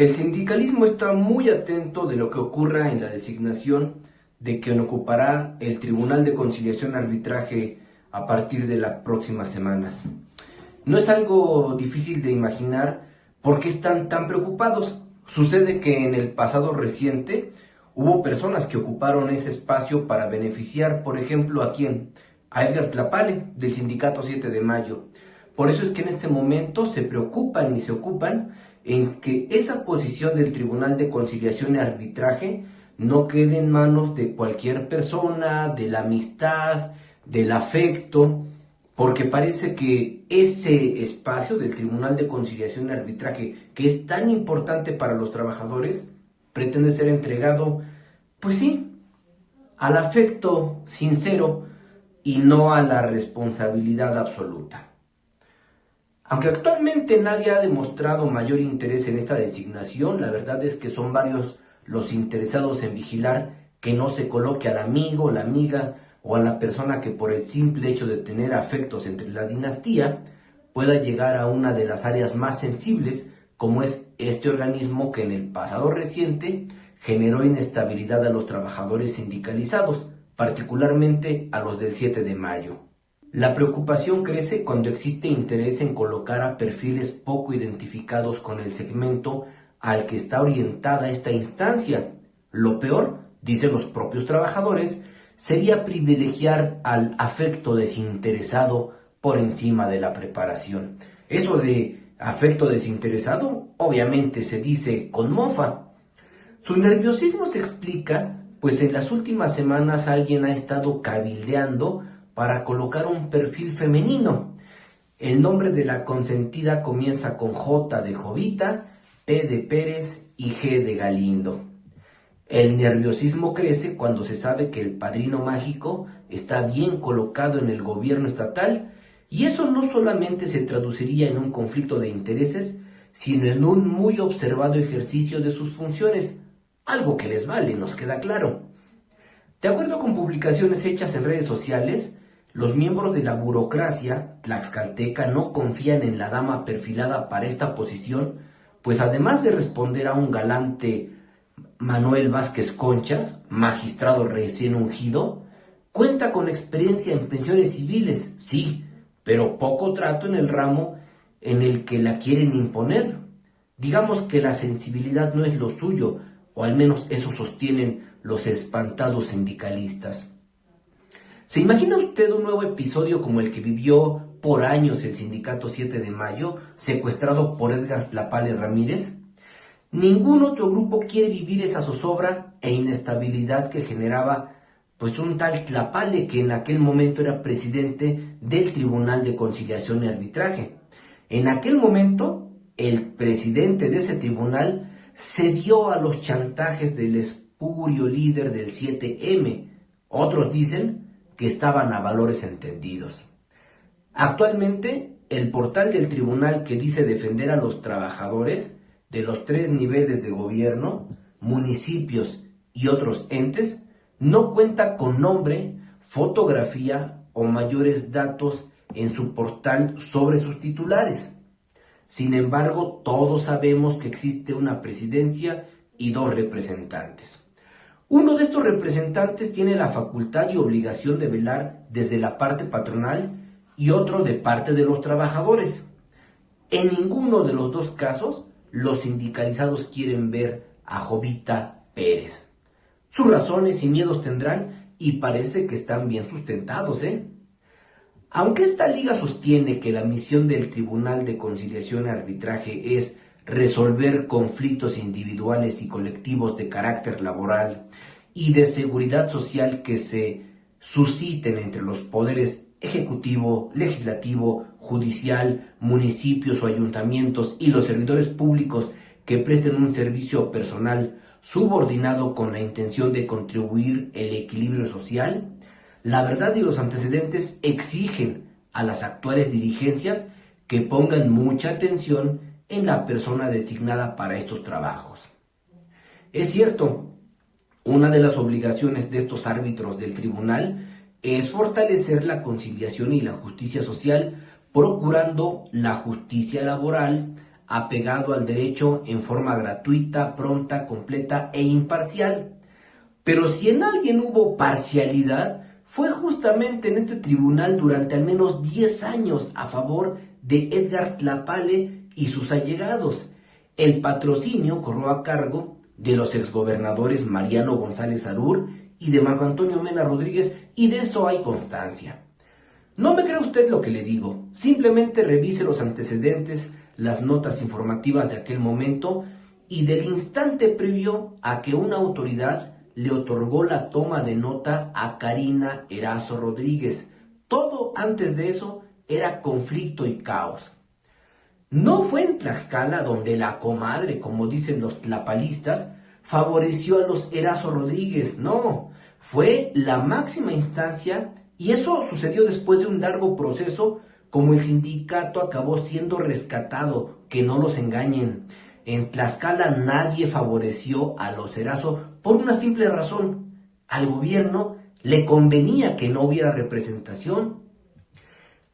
El sindicalismo está muy atento de lo que ocurra en la designación de quien ocupará el Tribunal de Conciliación y Arbitraje a partir de las próximas semanas. No es algo difícil de imaginar por qué están tan preocupados. Sucede que en el pasado reciente hubo personas que ocuparon ese espacio para beneficiar, por ejemplo, ¿a quién? A Edgar Tlapale, del Sindicato 7 de Mayo. Por eso es que en este momento se preocupan y se ocupan en que esa posición del Tribunal de Conciliación y Arbitraje no quede en manos de cualquier persona, de la amistad, del afecto, porque parece que ese espacio del Tribunal de Conciliación y Arbitraje, que es tan importante para los trabajadores, pretende ser entregado, pues sí, al afecto sincero y no a la responsabilidad absoluta. Aunque actualmente nadie ha demostrado mayor interés en esta designación, la verdad es que son varios los interesados en vigilar que no se coloque al amigo, la amiga o a la persona que por el simple hecho de tener afectos entre la dinastía pueda llegar a una de las áreas más sensibles, como es este organismo que en el pasado reciente generó inestabilidad a los trabajadores sindicalizados, particularmente a los del 7 de mayo. La preocupación crece cuando existe interés en colocar a perfiles poco identificados con el segmento al que está orientada esta instancia. Lo peor, dicen los propios trabajadores, sería privilegiar al afecto desinteresado por encima de la preparación. Eso de afecto desinteresado, obviamente se dice con mofa. Su nerviosismo se explica, pues en las últimas semanas alguien ha estado cabildeando para colocar un perfil femenino. El nombre de la consentida comienza con J de Jovita, P de Pérez y G de Galindo. El nerviosismo crece cuando se sabe que el padrino mágico está bien colocado en el gobierno estatal, y eso no solamente se traduciría en un conflicto de intereses, sino en un muy observado ejercicio de sus funciones, algo que les vale, nos queda claro. De acuerdo con publicaciones hechas en redes sociales, los miembros de la burocracia tlaxcalteca no confían en la dama perfilada para esta posición, pues además de responder a un galante Manuel Vázquez Conchas, magistrado recién ungido, cuenta con experiencia en pensiones civiles, sí, pero poco trato en el ramo en el que la quieren imponer. Digamos que la sensibilidad no es lo suyo, o al menos eso sostienen los espantados sindicalistas. ¿Se imagina usted un nuevo episodio como el que vivió por años el Sindicato 7 de Mayo, secuestrado por Edgar Tlapale Ramírez? Ningún otro grupo quiere vivir esa zozobra e inestabilidad que generaba pues un tal Tlapale, que en aquel momento era presidente del Tribunal de Conciliación y Arbitraje. En aquel momento, el presidente de ese tribunal cedió a los chantajes del espurio líder del 7M. Otros dicen que estaban a valores entendidos. Actualmente, el portal del tribunal, que dice defender a los trabajadores de los 3 niveles de gobierno, municipios y otros entes, no cuenta con nombre, fotografía o mayores datos en su portal sobre sus titulares. Sin embargo, todos sabemos que existe una presidencia y 2 representantes. Uno de estos representantes tiene la facultad y obligación de velar desde la parte patronal y otro de parte de los trabajadores. En ninguno de los 2 casos, los sindicalizados quieren ver a Jovita Pérez. Sus razones y miedos tendrán, y parece que están bien sustentados, Aunque esta liga sostiene que la misión del Tribunal de Conciliación y Arbitraje es resolver conflictos individuales y colectivos de carácter laboral y de seguridad social que se susciten entre los poderes ejecutivo, legislativo, judicial, municipios o ayuntamientos y los servidores públicos que presten un servicio personal subordinado con la intención de contribuir el equilibrio social, la verdad y los antecedentes exigen a las actuales dirigencias que pongan mucha atención en la persona designada para estos trabajos. Es cierto, una de las obligaciones de estos árbitros del tribunal es fortalecer la conciliación y la justicia social, procurando la justicia laboral apegado al derecho en forma gratuita, pronta, completa e imparcial. Pero si en alguien hubo parcialidad, fue justamente en este tribunal durante al menos 10 años a favor de Edgar Tlapale y sus allegados. El patrocinio corrió a cargo de los exgobernadores Mariano González Arur y de Marco Antonio Mena Rodríguez, y de eso hay constancia. No me crea usted lo que le digo, simplemente revise los antecedentes, las notas informativas de aquel momento y del instante previo a que una autoridad le otorgó la toma de nota a Karina Erazo Rodríguez. Todo antes de eso era conflicto y caos. No fue en Tlaxcala donde la comadre, como dicen los tlapalistas, favoreció a los Erazo Rodríguez, no, fue la máxima instancia, y eso sucedió después de un largo proceso, como el sindicato acabó siendo rescatado, que no los engañen. En Tlaxcala nadie favoreció a los Erazo por una simple razón: al gobierno le convenía que no hubiera representación.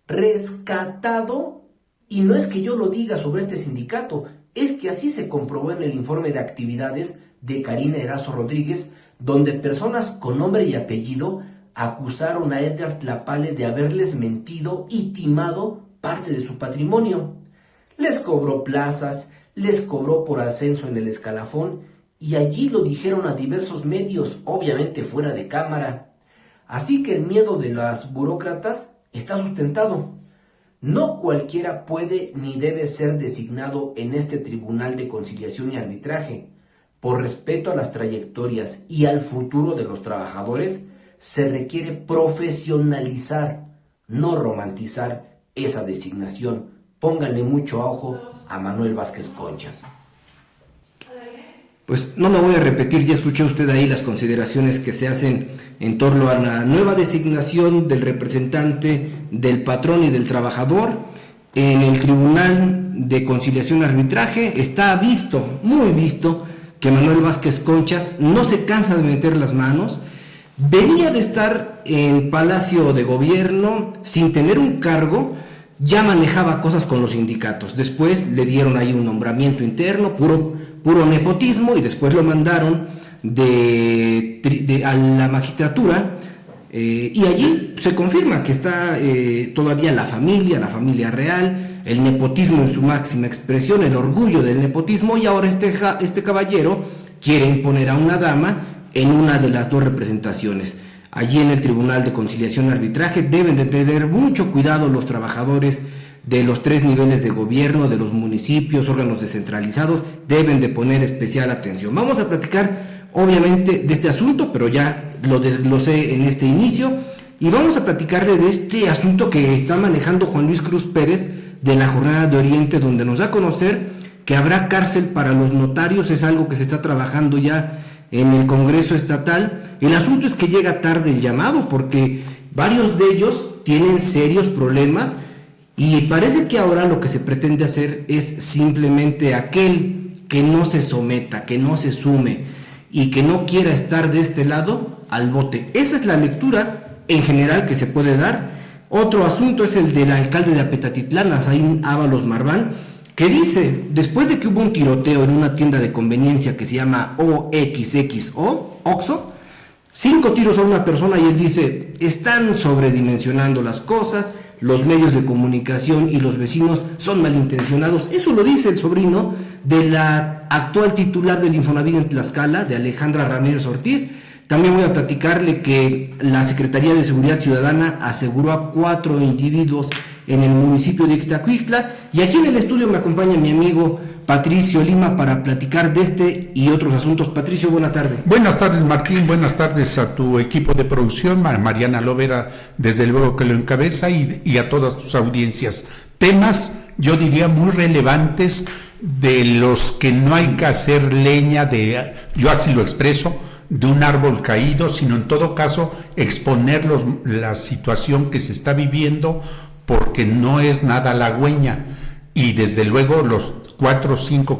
Rescatado, y no es que yo lo diga sobre este sindicato, es que así se comprobó en el informe de actividades de Karina Erazo Rodríguez, donde personas con nombre y apellido acusaron a Edgar Tlapale de haberles mentido y timado parte de su patrimonio. Les cobró plazas, les cobró por ascenso en el escalafón, y allí lo dijeron a diversos medios, obviamente fuera de cámara. Así que el miedo de las burócratas está sustentado. No cualquiera puede ni debe ser designado en este Tribunal de Conciliación y Arbitraje. Por respeto a las trayectorias y al futuro de los trabajadores, se requiere profesionalizar, no romantizar esa designación. Pónganle mucho ojo a Manuel Vázquez Conchas. Pues no me voy a repetir, ya escuchó usted ahí las consideraciones que se hacen en torno a la nueva designación del representante del patrón y del trabajador en el Tribunal de Conciliación y Arbitraje. Está visto, muy visto, que Manuel Vázquez Conchas no se cansa de meter las manos. Venía de estar en Palacio de Gobierno sin tener un cargo, ya manejaba cosas con los sindicatos. Después le dieron ahí un nombramiento interno, puro nepotismo, y después lo mandaron a la magistratura, y allí se confirma que está todavía la familia real, el nepotismo en su máxima expresión, el orgullo del nepotismo, y ahora este caballero quiere imponer a una dama en una de las dos representaciones. Allí en el Tribunal de Conciliación y Arbitraje deben de tener mucho cuidado los trabajadores de los 3 niveles de gobierno, de los municipios, órganos descentralizados, deben de poner especial atención. Vamos a platicar obviamente de este asunto, pero ya lo desglosé en este inicio, y vamos a platicarle de este asunto que está manejando Juan Luis Cruz Pérez de la Jornada de Oriente, donde nos da a conocer que habrá cárcel para los notarios. Es algo que se está trabajando ya en el Congreso Estatal. El asunto es que llega tarde el llamado, porque varios de ellos tienen serios problemas, y parece que ahora lo que se pretende hacer es simplemente aquel que no se someta, que no se sume y que no quiera estar de este lado, al bote. Esa es la lectura en general que se puede dar. Otro asunto es el del alcalde de Apetatitlán, Azaín Ábalos Marván, que dice, después de que hubo un tiroteo en una tienda de conveniencia que se llama OXXO, Oxxo, 5 tiros a una persona, y él dice, están sobredimensionando las cosas, los medios de comunicación y los vecinos son malintencionados. Eso lo dice el sobrino de la actual titular del Infonavit en Tlaxcala, de Alejandra Ramírez Ortiz. También voy a platicarle que la Secretaría de Seguridad Ciudadana aseguró a 4 individuos en el municipio de Ixtacuixtla, y aquí en el estudio me acompaña mi amigo Patricio Lima para platicar de este y otros asuntos. Patricio, buena tarde. Buenas tardes, Martín, buenas tardes a tu equipo de producción, Mariana Lovera, desde luego que lo encabeza, y a todas tus audiencias. Temas, yo diría, muy relevantes, de los que no hay que hacer leña de, yo así lo expreso, de un árbol caído, sino en todo caso exponer la situación que se está viviendo, porque no es nada halagüeña. Y desde luego los 4 o 5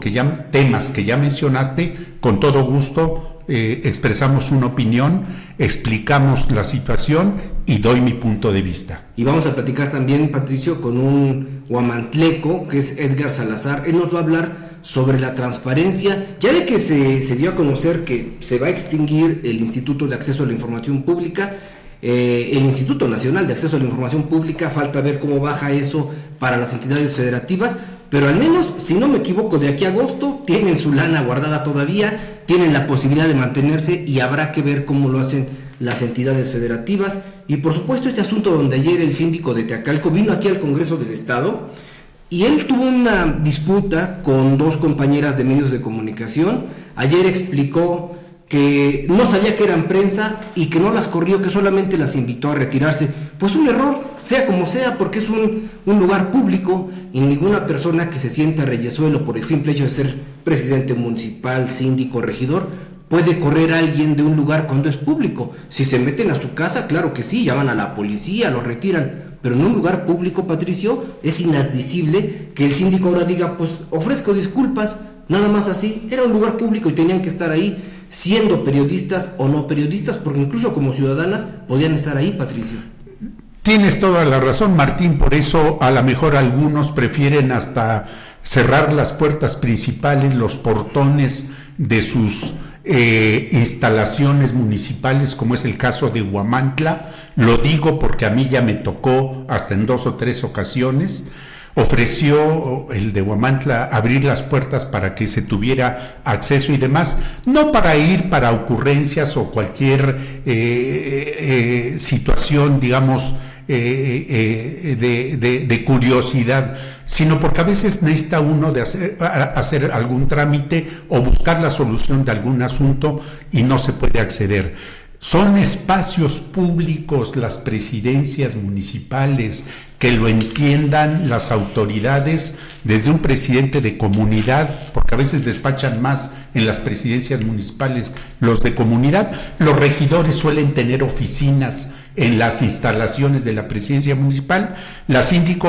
temas que ya mencionaste, con todo gusto expresamos una opinión, explicamos la situación y doy mi punto de vista. Y vamos a platicar también, Patricio, con un huamantleco, que es Edgar Salazar. Él nos va a hablar sobre la transparencia. Ya de que se dio a conocer que se va a extinguir el Instituto de Acceso a la Información Pública, el Instituto Nacional de Acceso a la Información Pública, falta ver cómo baja eso para las entidades federativas, pero al menos, si no me equivoco, de aquí a agosto tienen su lana guardada todavía, tienen la posibilidad de mantenerse y habrá que ver cómo lo hacen las entidades federativas. Y por supuesto este asunto donde ayer el síndico de Teacalco vino aquí al Congreso del Estado y él tuvo una disputa con dos compañeras de medios de comunicación. Ayer explicó que no sabía que eran prensa y que no las corrió, que solamente las invitó a retirarse. Pues un error, sea como sea, porque es un lugar público y ninguna persona que se sienta reyesuelo por el simple hecho de ser presidente municipal, síndico, regidor, puede correr a alguien de un lugar cuando es público. Si se meten a su casa, claro que sí, llaman a la policía, lo retiran, pero en un lugar público, Patricio, es inadmisible que el síndico ahora diga, pues ofrezco disculpas, nada más así. Era un lugar público y tenían que estar ahí, siendo periodistas o no periodistas, porque incluso como ciudadanas podían estar ahí, Patricio. Tienes toda la razón, Martín, por eso a lo mejor algunos prefieren hasta cerrar las puertas principales, los portones de sus instalaciones municipales, como es el caso de Huamantla. Lo digo porque a mí ya me tocó hasta en 2 o 3 ocasiones. Ofreció el de Huamantla abrir las puertas para que se tuviera acceso y demás, no para ir para ocurrencias o cualquier situación, digamos, de curiosidad, sino porque a veces necesita uno de hacer algún trámite o buscar la solución de algún asunto y no se puede acceder. Son espacios públicos las presidencias municipales, que lo entiendan las autoridades, desde un presidente de comunidad, porque a veces despachan más en las presidencias municipales los de comunidad. Los regidores suelen tener oficinas en las instalaciones de la presidencia municipal. La síndico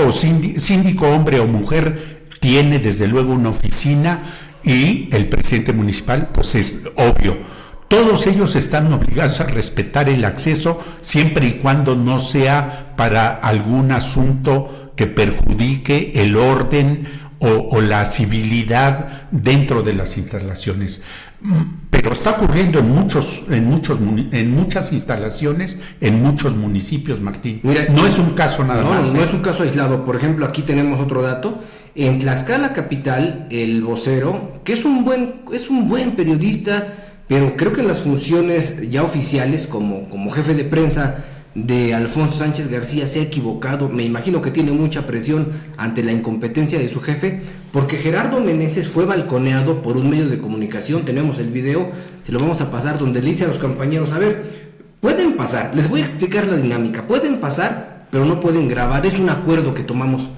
hombre o mujer tiene desde luego una oficina y el presidente municipal pues es obvio. Todos ellos están obligados a respetar el acceso siempre y cuando no sea para algún asunto que perjudique el orden o la civilidad dentro de las instalaciones. Pero está ocurriendo en muchas instalaciones, en muchos municipios, Martín. Mira, no es un caso nada más. No es un caso aislado. Por ejemplo, aquí tenemos otro dato. En Tlaxcala capital, el vocero, que es un buen periodista, pero creo que en las funciones ya oficiales, como jefe de prensa de Alfonso Sánchez García, se ha equivocado. Me imagino que tiene mucha presión ante la incompetencia de su jefe, porque Gerardo Meneses fue balconeado por un medio de comunicación. Tenemos el video, se lo vamos a pasar, donde le dice a los compañeros, a ver, pueden pasar, les voy a explicar la dinámica, pueden pasar, pero no pueden grabar, es un acuerdo que tomamos.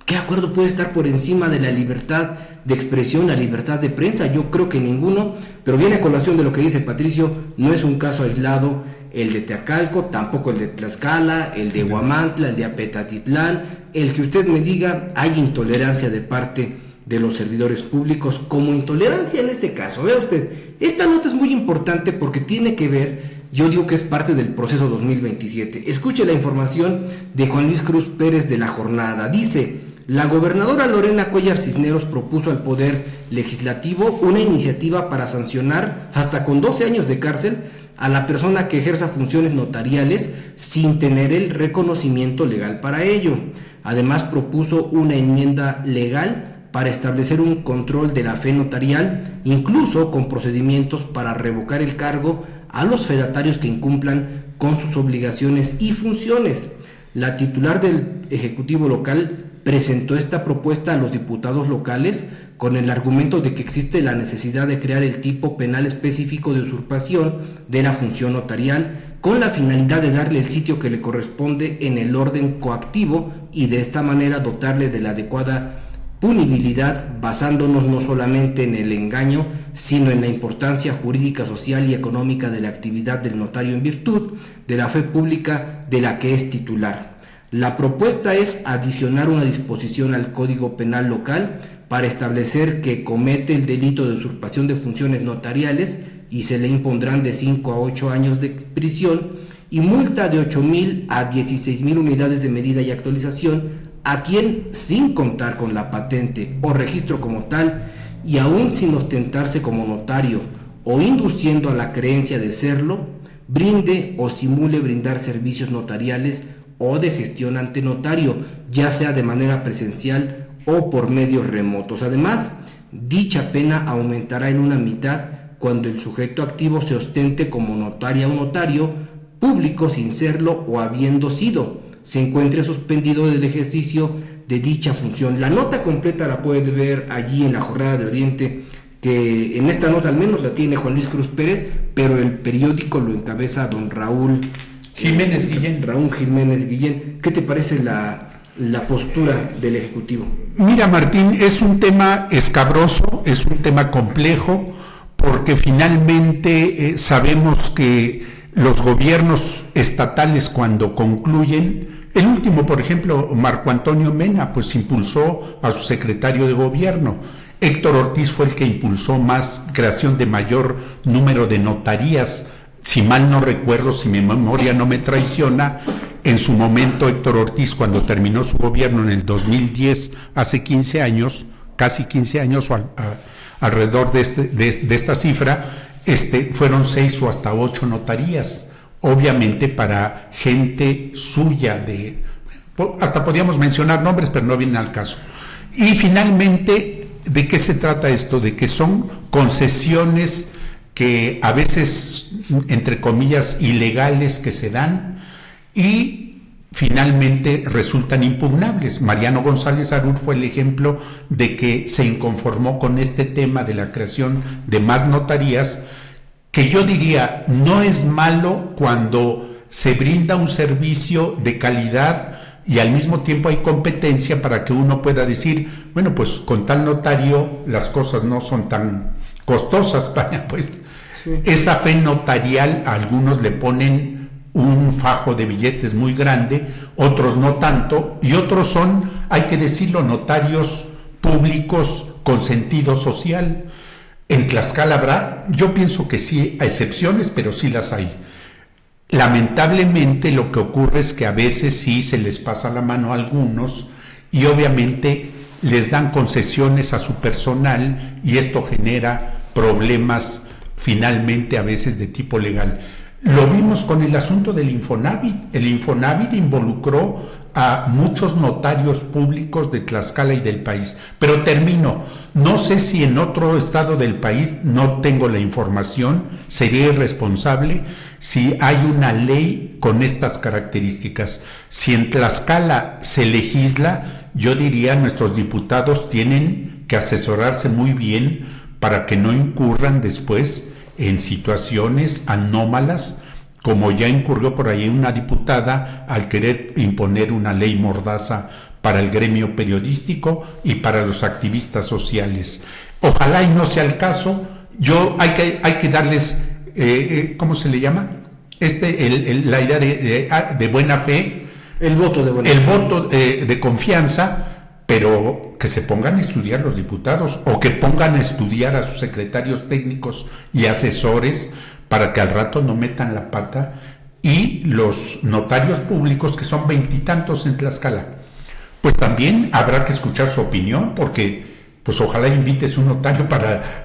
¿Qué acuerdo puede estar por encima de la libertad de expresión, la libertad de prensa? Yo creo que ninguno, pero viene a colación de lo que dice Patricio, no es un caso aislado el de Teacalco, tampoco el de Tlaxcala, el de Huamantla, el de Apetatitlán, el que usted me diga, hay intolerancia de parte de los servidores públicos, como intolerancia en este caso. Vea usted, esta nota es muy importante porque tiene que ver, yo digo que es parte del proceso 2027. Escuche la información de Juan Luis Cruz Pérez de La Jornada. Dice: la gobernadora Lorena Cuellar Cisneros propuso al Poder Legislativo una iniciativa para sancionar hasta con 12 años de cárcel a la persona que ejerza funciones notariales sin tener el reconocimiento legal para ello. Además, propuso una enmienda legal para establecer un control de la fe notarial, incluso con procedimientos para revocar el cargo a los fedatarios que incumplan con sus obligaciones y funciones. La titular del Ejecutivo local presentó esta propuesta a los diputados locales con el argumento de que existe la necesidad de crear el tipo penal específico de usurpación de la función notarial con la finalidad de darle el sitio que le corresponde en el orden coactivo y de esta manera dotarle de la adecuada punibilidad, basándonos no solamente en el engaño, sino en la importancia jurídica, social y económica de la actividad del notario en virtud de la fe pública de la que es titular. La propuesta es adicionar una disposición al Código Penal local para establecer que comete el delito de usurpación de funciones notariales y se le impondrán de 5 a 8 años de prisión y multa de 8,000 a 16,000 unidades de medida y actualización a quien, sin contar con la patente o registro como tal y aún sin ostentarse como notario o induciendo a la creencia de serlo, brinde o simule brindar servicios notariales o de gestión ante notario, ya sea de manera presencial o por medios remotos. Además, dicha pena aumentará en una mitad cuando el sujeto activo se ostente como notaria o notario público sin serlo o habiendo sido, se encuentre suspendido del ejercicio de dicha función. La nota completa la puede ver allí en la Jornada de Oriente, que en esta nota al menos la tiene Juan Luis Cruz Pérez, pero el periódico lo encabeza don Raúl Jiménez Guillén. Raúl Jiménez Guillén. ¿Qué te parece la postura del Ejecutivo? Mira, Martín, es un tema escabroso, es un tema complejo, porque finalmente sabemos que los gobiernos estatales, cuando concluyen, el último, por ejemplo, Marco Antonio Mena, pues impulsó a su secretario de gobierno. Héctor Ortiz fue el que impulsó más creación de mayor número de notarías. Si mal no recuerdo, si mi memoria no me traiciona, en su momento Héctor Ortiz, cuando terminó su gobierno en el 2010, hace 15 años, casi 15 años o alrededor de esta cifra, fueron 6 o hasta 8 notarías, obviamente para gente suya, hasta podíamos mencionar nombres, pero no vienen al caso. Y finalmente, ¿de qué se trata esto? De que son concesiones que a veces, entre comillas, ilegales que se dan y finalmente resultan impugnables. Mariano González Arur fue el ejemplo de que se inconformó con este tema de la creación de más notarías, que yo diría no es malo cuando se brinda un servicio de calidad y al mismo tiempo hay competencia para que uno pueda decir, bueno, pues con tal notario las cosas no son tan costosas, pues sí. Esa fe notarial, a algunos le ponen un fajo de billetes muy grande, otros no tanto, y otros son, hay que decirlo, notarios públicos con sentido social. En Tlaxcala habrá, yo pienso que sí, hay excepciones, pero sí las hay. Lamentablemente lo que ocurre es que a veces sí se les pasa la mano a algunos y obviamente les dan concesiones a su personal y esto genera problemas finalmente a veces de tipo legal. Lo vimos con el asunto del Infonavit. El Infonavit involucró a muchos notarios públicos de Tlaxcala y del país. Pero termino, no sé si en otro estado del país, no tengo la información, sería irresponsable si hay una ley con estas características. Si en Tlaxcala se legisla, yo diría nuestros diputados tienen que asesorarse muy bien para que no incurran después en situaciones anómalas, como ya incurrió por ahí una diputada al querer imponer una ley mordaza para el gremio periodístico y para los activistas sociales. Ojalá y no sea el caso. Hay que darles, ¿cómo se le llama? La idea de buena fe. El voto de buena fe. El voto de confianza, pero que se pongan a estudiar los diputados o que pongan a estudiar a sus secretarios técnicos y asesores para que al rato no metan la pata, y los notarios públicos, que son 20 y tantos en Tlaxcala, pues también habrá que escuchar su opinión, porque pues ojalá invites un notario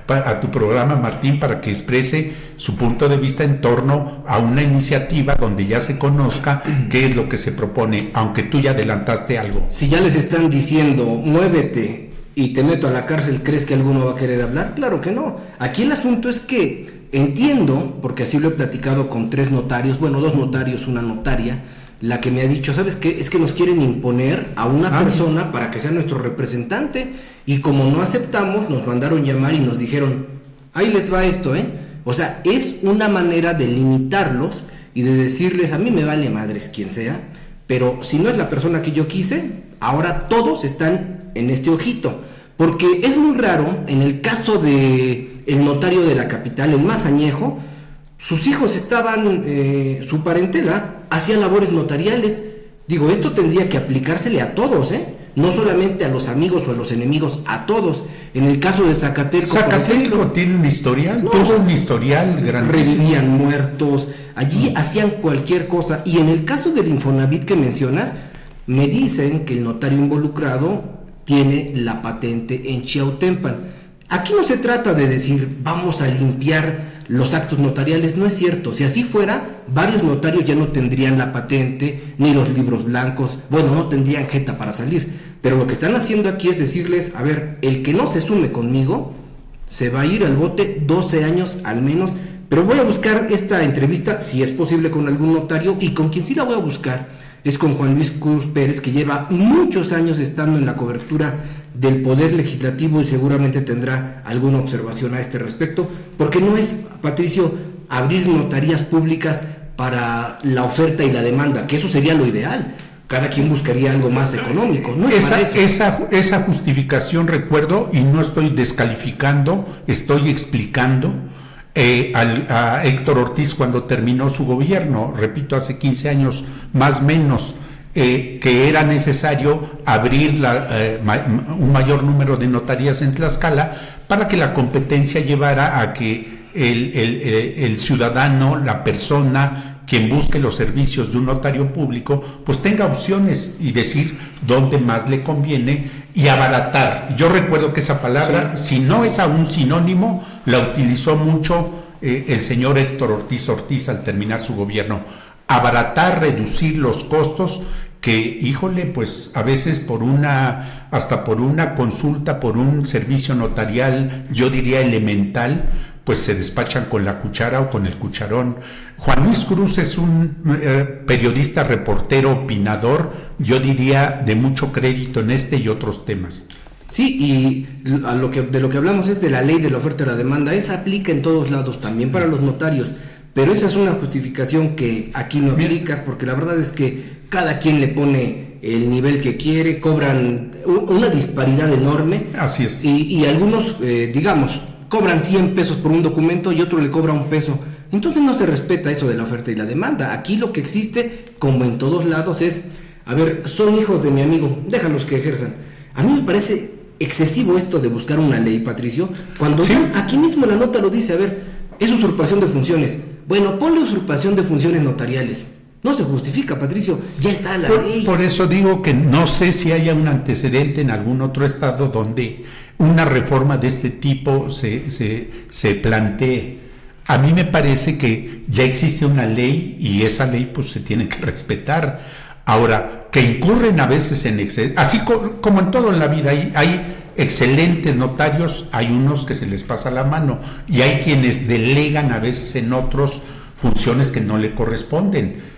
a tu programa, Martín, para que exprese su punto de vista en torno a una iniciativa donde ya se conozca qué es lo que se propone, aunque tú ya adelantaste algo. Si ya les están diciendo, muévete y te meto a la cárcel, ¿crees que alguno va a querer hablar? Claro que no. Aquí el asunto es que entiendo, porque así lo he platicado con 3 notarios, bueno, 2 notarios, una notaria, la que me ha dicho, ¿sabes qué? Es que nos quieren imponer a una persona para que sea nuestro representante, y como no aceptamos, nos mandaron llamar y nos dijeron, ahí les va esto, O sea, es una manera de limitarlos y de decirles, a mí me vale madres quien sea, pero si no es la persona que yo quise, ahora todos están en este ojito. Porque es muy raro, en el caso de el notario de la capital, el más añejo, sus hijos estaban, su parentela hacía labores notariales. Digo, esto tendría que aplicársele a todos, no solamente a los amigos o a los enemigos, a todos. En el caso de Zacatelco, por ejemplo, Zacatelco tiene un historial, tuvo un historial grandísimo. revivían muertos, allí hacían cualquier cosa. Y en el caso del Infonavit que mencionas, me dicen que el notario involucrado tiene la patente en Chiautempan. Aquí no se trata de decir vamos a limpiar los actos notariales, no es cierto. Si así fuera, varios notarios ya no tendrían la patente ni los libros blancos, bueno, no tendrían jeta para salir. Pero lo que están haciendo aquí es decirles, a ver, el que no se sume conmigo se va a ir al bote 12 años al menos. Pero voy a buscar esta entrevista, si es posible, con algún notario, y con quien sí la voy a buscar es con Juan Luis Cruz Pérez, que lleva muchos años estando en la cobertura del Poder Legislativo y seguramente tendrá alguna observación a este respecto, porque no es, Patricio, abrir notarías públicas para la oferta y la demanda, que eso sería lo ideal. Cada quien buscaría algo más económico. No es para eso. Esa justificación, recuerdo, y no estoy descalificando, estoy explicando, a Héctor Ortiz cuando terminó su gobierno, repito, hace 15 años más o menos, que era necesario abrir un mayor número de notarías en Tlaxcala para que la competencia llevara a que el ciudadano, la persona, quien busque los servicios de un notario público, pues tenga opciones y decir dónde más le conviene y abaratar. Yo recuerdo que esa palabra, si no es aún sinónimo, la utilizó mucho el señor Héctor Ortiz al terminar su gobierno. Abaratar, reducir los costos que, híjole, pues a veces hasta por una consulta, por un servicio notarial, yo diría elemental, pues se despachan con la cuchara o con el cucharón. Juan Luis Cruz es un periodista, reportero, opinador, yo diría de mucho crédito en este y otros temas. Sí, y de lo que hablamos es de la ley de la oferta y la demanda. Esa aplica en todos lados, también para los notarios, pero esa es una justificación que aquí no aplica, porque la verdad es que cada quien le pone el nivel que quiere, cobran una disparidad enorme. Así es. Y algunos, digamos, cobran 100 pesos por un documento y otro le cobra $1. Entonces no se respeta eso de la oferta y la demanda. Aquí lo que existe, como en todos lados, es, a ver, son hijos de mi amigo, déjalos que ejerzan. A mí me parece excesivo esto de buscar una ley, Patricio, cuando sí, aquí mismo la nota lo dice, a ver, es usurpación de funciones. Bueno, ponle usurpación de funciones notariales. No se justifica, Patricio, ya está la ley. Por eso digo que no sé si haya un antecedente en algún otro estado donde una reforma de este tipo se plantee. A mí me parece que ya existe una ley y esa ley pues se tiene que respetar. Ahora, que incurren a veces en exceso, así como en todo en la vida, hay excelentes notarios, hay unos que se les pasa la mano y hay quienes delegan a veces en otros funciones que no le corresponden.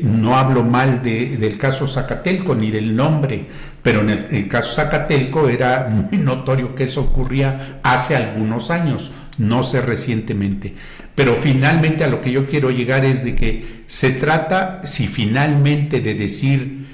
No hablo mal del caso Zacatelco ni del nombre, pero en el caso Zacatelco era muy notorio que eso ocurría hace algunos años, no sé recientemente. Pero finalmente a lo que yo quiero llegar es de que se trata, si finalmente de decir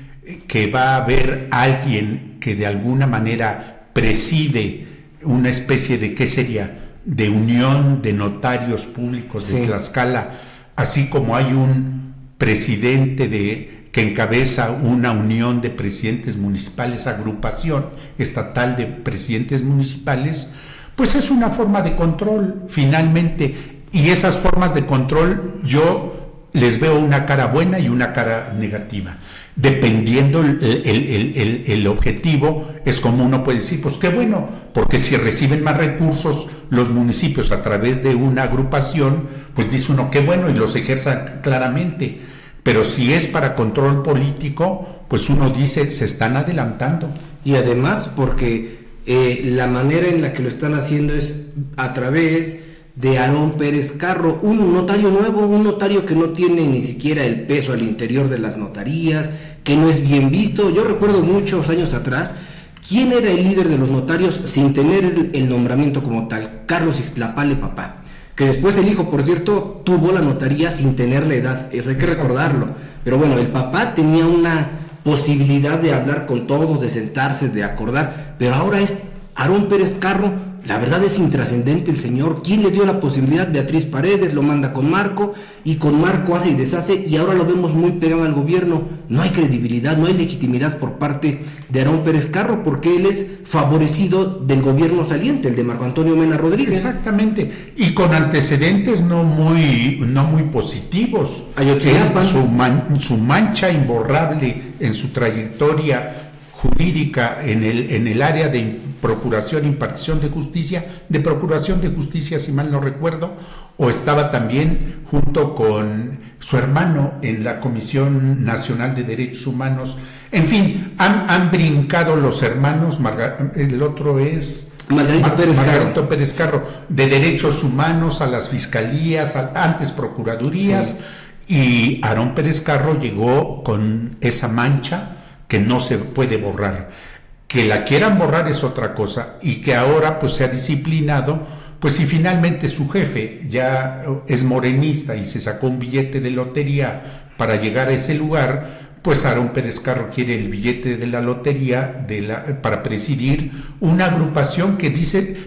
que va a haber alguien que de alguna manera preside una especie de, ¿qué sería?, de unión de notarios públicos de Tlaxcala, así como hay un presidente que encabeza una unión de presidentes municipales, agrupación estatal de presidentes municipales, pues es una forma de control finalmente, y esas formas de control yo les veo una cara buena y una cara negativa. Dependiendo el objetivo, es como uno puede decir, pues qué bueno, porque si reciben más recursos los municipios a través de una agrupación, pues dice uno, qué bueno, y los ejerza claramente. Pero si es para control político, pues uno dice, se están adelantando. Y además, porque la manera en la que lo están haciendo es a través de Aarón Pérez Carro, un notario nuevo, un notario que no tiene ni siquiera el peso al interior de las notarías, que no es bien visto. Yo recuerdo muchos años atrás, ¿quién era el líder de los notarios sin tener el nombramiento como tal? Carlos Ixtlapale Papá, que después el hijo, por cierto, tuvo la notaría sin tener la edad, eso hay que recordarlo. Pero bueno, el papá tenía una posibilidad de hablar con todos, de sentarse, de acordar, pero ahora es Aarón Pérez Carro, La verdad es intrascendente el señor. ¿Quién le dio la posibilidad? Beatriz Paredes lo manda con Marco, y con Marco hace y deshace, y ahora lo vemos muy pegado al gobierno. No hay credibilidad, no hay legitimidad por parte de Aarón Pérez Carro, porque él es favorecido del gobierno saliente, el de Marco Antonio Mena Rodríguez. Exactamente, y con antecedentes no muy positivos. Ayotzinapa. Su mancha imborrable en su trayectoria jurídica en el área de procuración, impartición de procuración de justicia, si mal no recuerdo, o estaba también junto con su hermano en la Comisión Nacional de Derechos Humanos. En fin, han brincado los hermanos, el otro es Margarito Pérez Carro, de Derechos Humanos a las fiscalías, antes procuradurías, sí. Y Aarón Pérez Carro llegó con esa mancha que no se puede borrar. Que la quieran borrar es otra cosa, y que ahora pues se ha disciplinado, pues si finalmente su jefe ya es morenista y se sacó un billete de lotería para llegar a ese lugar, pues Aarón Pérez Carro quiere el billete de la lotería para presidir una agrupación que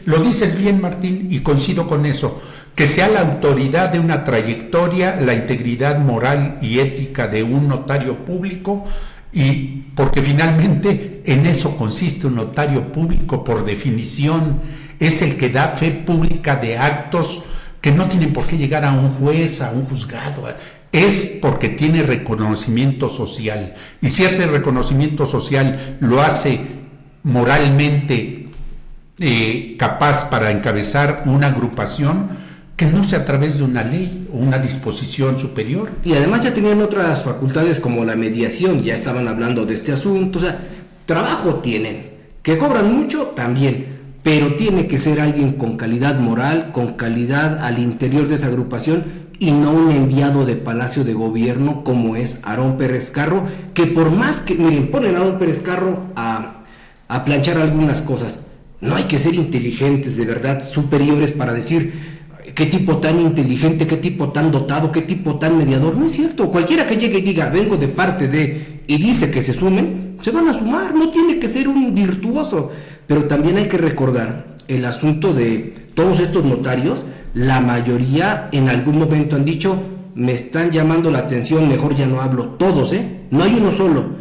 lo dices bien, Martín, y coincido con eso, que sea la autoridad de una trayectoria, la integridad moral y ética de un notario público. Y porque finalmente en eso consiste un notario público, por definición, es el que da fe pública de actos que no tienen por qué llegar a un juez, a un juzgado, es porque tiene reconocimiento social, y si ese reconocimiento social lo hace moralmente capaz para encabezar una agrupación, que no sea a través de una ley o una disposición superior. Y además ya tenían otras facultades como la mediación, ya estaban hablando de este asunto, o sea, trabajo tienen, que cobran mucho también, pero tiene que ser alguien con calidad moral, con calidad al interior de esa agrupación, y no un enviado de Palacio de Gobierno como es Aarón Pérez Carro, que por más que, miren, ponen a Aarón Pérez Carro a planchar algunas cosas, no hay que ser inteligentes, de verdad, superiores para decir qué tipo tan inteligente, qué tipo tan dotado, qué tipo tan mediador. No es cierto. Cualquiera que llegue y diga vengo de parte de, y dice que se sumen, se van a sumar. No tiene que ser un virtuoso. Pero también hay que recordar el asunto de todos estos notarios. La mayoría en algún momento han dicho, me están llamando la atención, mejor ya no hablo. Todos, no hay uno solo.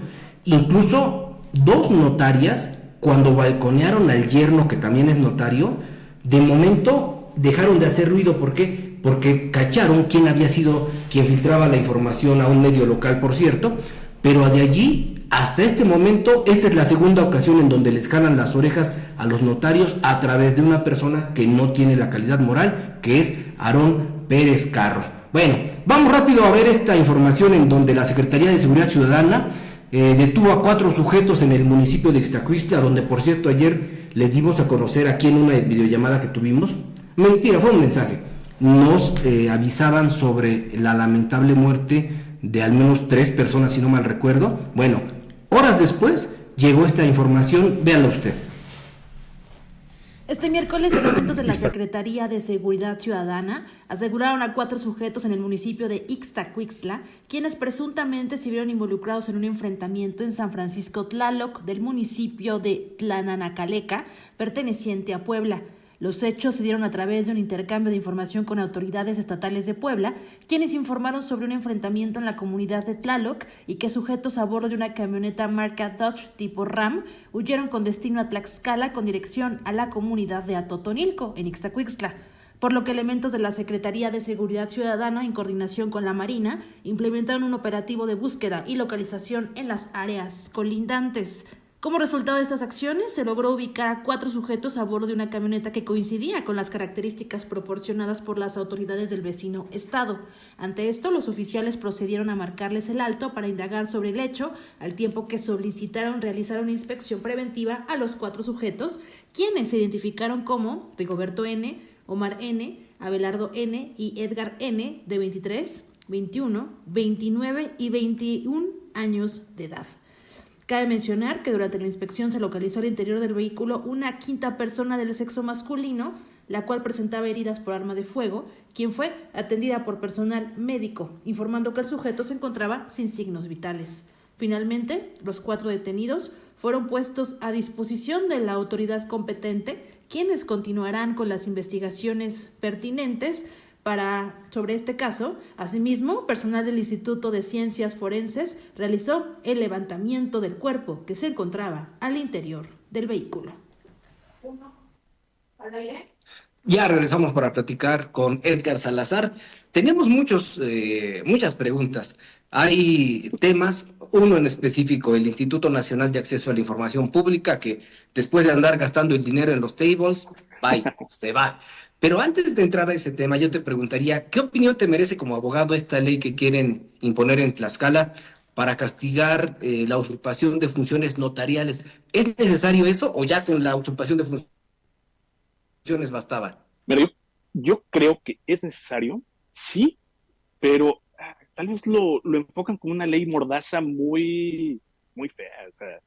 Incluso 2 notarias, cuando balconearon al yerno, que también es notario, de momento dejaron de hacer ruido. ¿Por qué? Porque cacharon quién había sido quien filtraba la información a un medio local, por cierto, pero de allí hasta este momento, esta es la segunda ocasión en donde les jalan las orejas a los notarios a través de una persona que no tiene la calidad moral, que es Aarón Pérez Carro. Bueno, vamos rápido a ver esta información en donde la Secretaría de Seguridad Ciudadana detuvo a 4 sujetos en el municipio de Ixtacuistla, donde por cierto ayer les dimos a conocer aquí en una videollamada que tuvimos. Mentira, fue un mensaje. Nos avisaban sobre la lamentable muerte de al menos 3 personas, si no mal recuerdo. Bueno, horas después llegó esta información, véanla usted. Este miércoles, elementos de la Secretaría de Seguridad Ciudadana aseguraron a 4 sujetos en el municipio de Ixtacuixtla, quienes presuntamente se vieron involucrados en un enfrentamiento en San Francisco Tlaloc del municipio de Tlananacaleca, perteneciente a Puebla. Los hechos se dieron a través de un intercambio de información con autoridades estatales de Puebla, quienes informaron sobre un enfrentamiento en la comunidad de Tlaloc y que sujetos a bordo de una camioneta marca Dodge tipo Ram huyeron con destino a Tlaxcala con dirección a la comunidad de Atotonilco, en Ixtacuixtla, por lo que elementos de la Secretaría de Seguridad Ciudadana, en coordinación con la Marina, implementaron un operativo de búsqueda y localización en las áreas colindantes. Como resultado de estas acciones, se logró ubicar a 4 sujetos a bordo de una camioneta que coincidía con las características proporcionadas por las autoridades del vecino estado. Ante esto, los oficiales procedieron a marcarles el alto para indagar sobre el hecho, al tiempo que solicitaron realizar una inspección preventiva a los 4 sujetos, quienes se identificaron como Rigoberto N., Omar N., Abelardo N. y Edgar N., de 23, 21, 29 y 21 años de edad. Cabe mencionar que durante la inspección se localizó al interior del vehículo una 5ª persona del sexo masculino, la cual presentaba heridas por arma de fuego, quien fue atendida por personal médico, informando que el sujeto se encontraba sin signos vitales. Finalmente, los 4 detenidos fueron puestos a disposición de la autoridad competente, quienes continuarán con las investigaciones pertinentes sobre este caso. Asimismo, personal del Instituto de Ciencias Forenses realizó el levantamiento del cuerpo que se encontraba al interior del vehículo. Ya regresamos para platicar con Edgar Salazar. Tenemos muchas preguntas. Hay temas, uno en específico, el Instituto Nacional de Acceso a la Información Pública, que después de andar gastando el dinero en los tables, se va. Pero antes de entrar a ese tema, yo te preguntaría, ¿qué opinión te merece como abogado esta ley que quieren imponer en Tlaxcala para castigar la usurpación de funciones notariales? ¿Es necesario eso o ya con la usurpación de funciones bastaba? Pero yo creo que es necesario, sí, pero tal vez lo enfocan como una ley mordaza muy fea, o sea,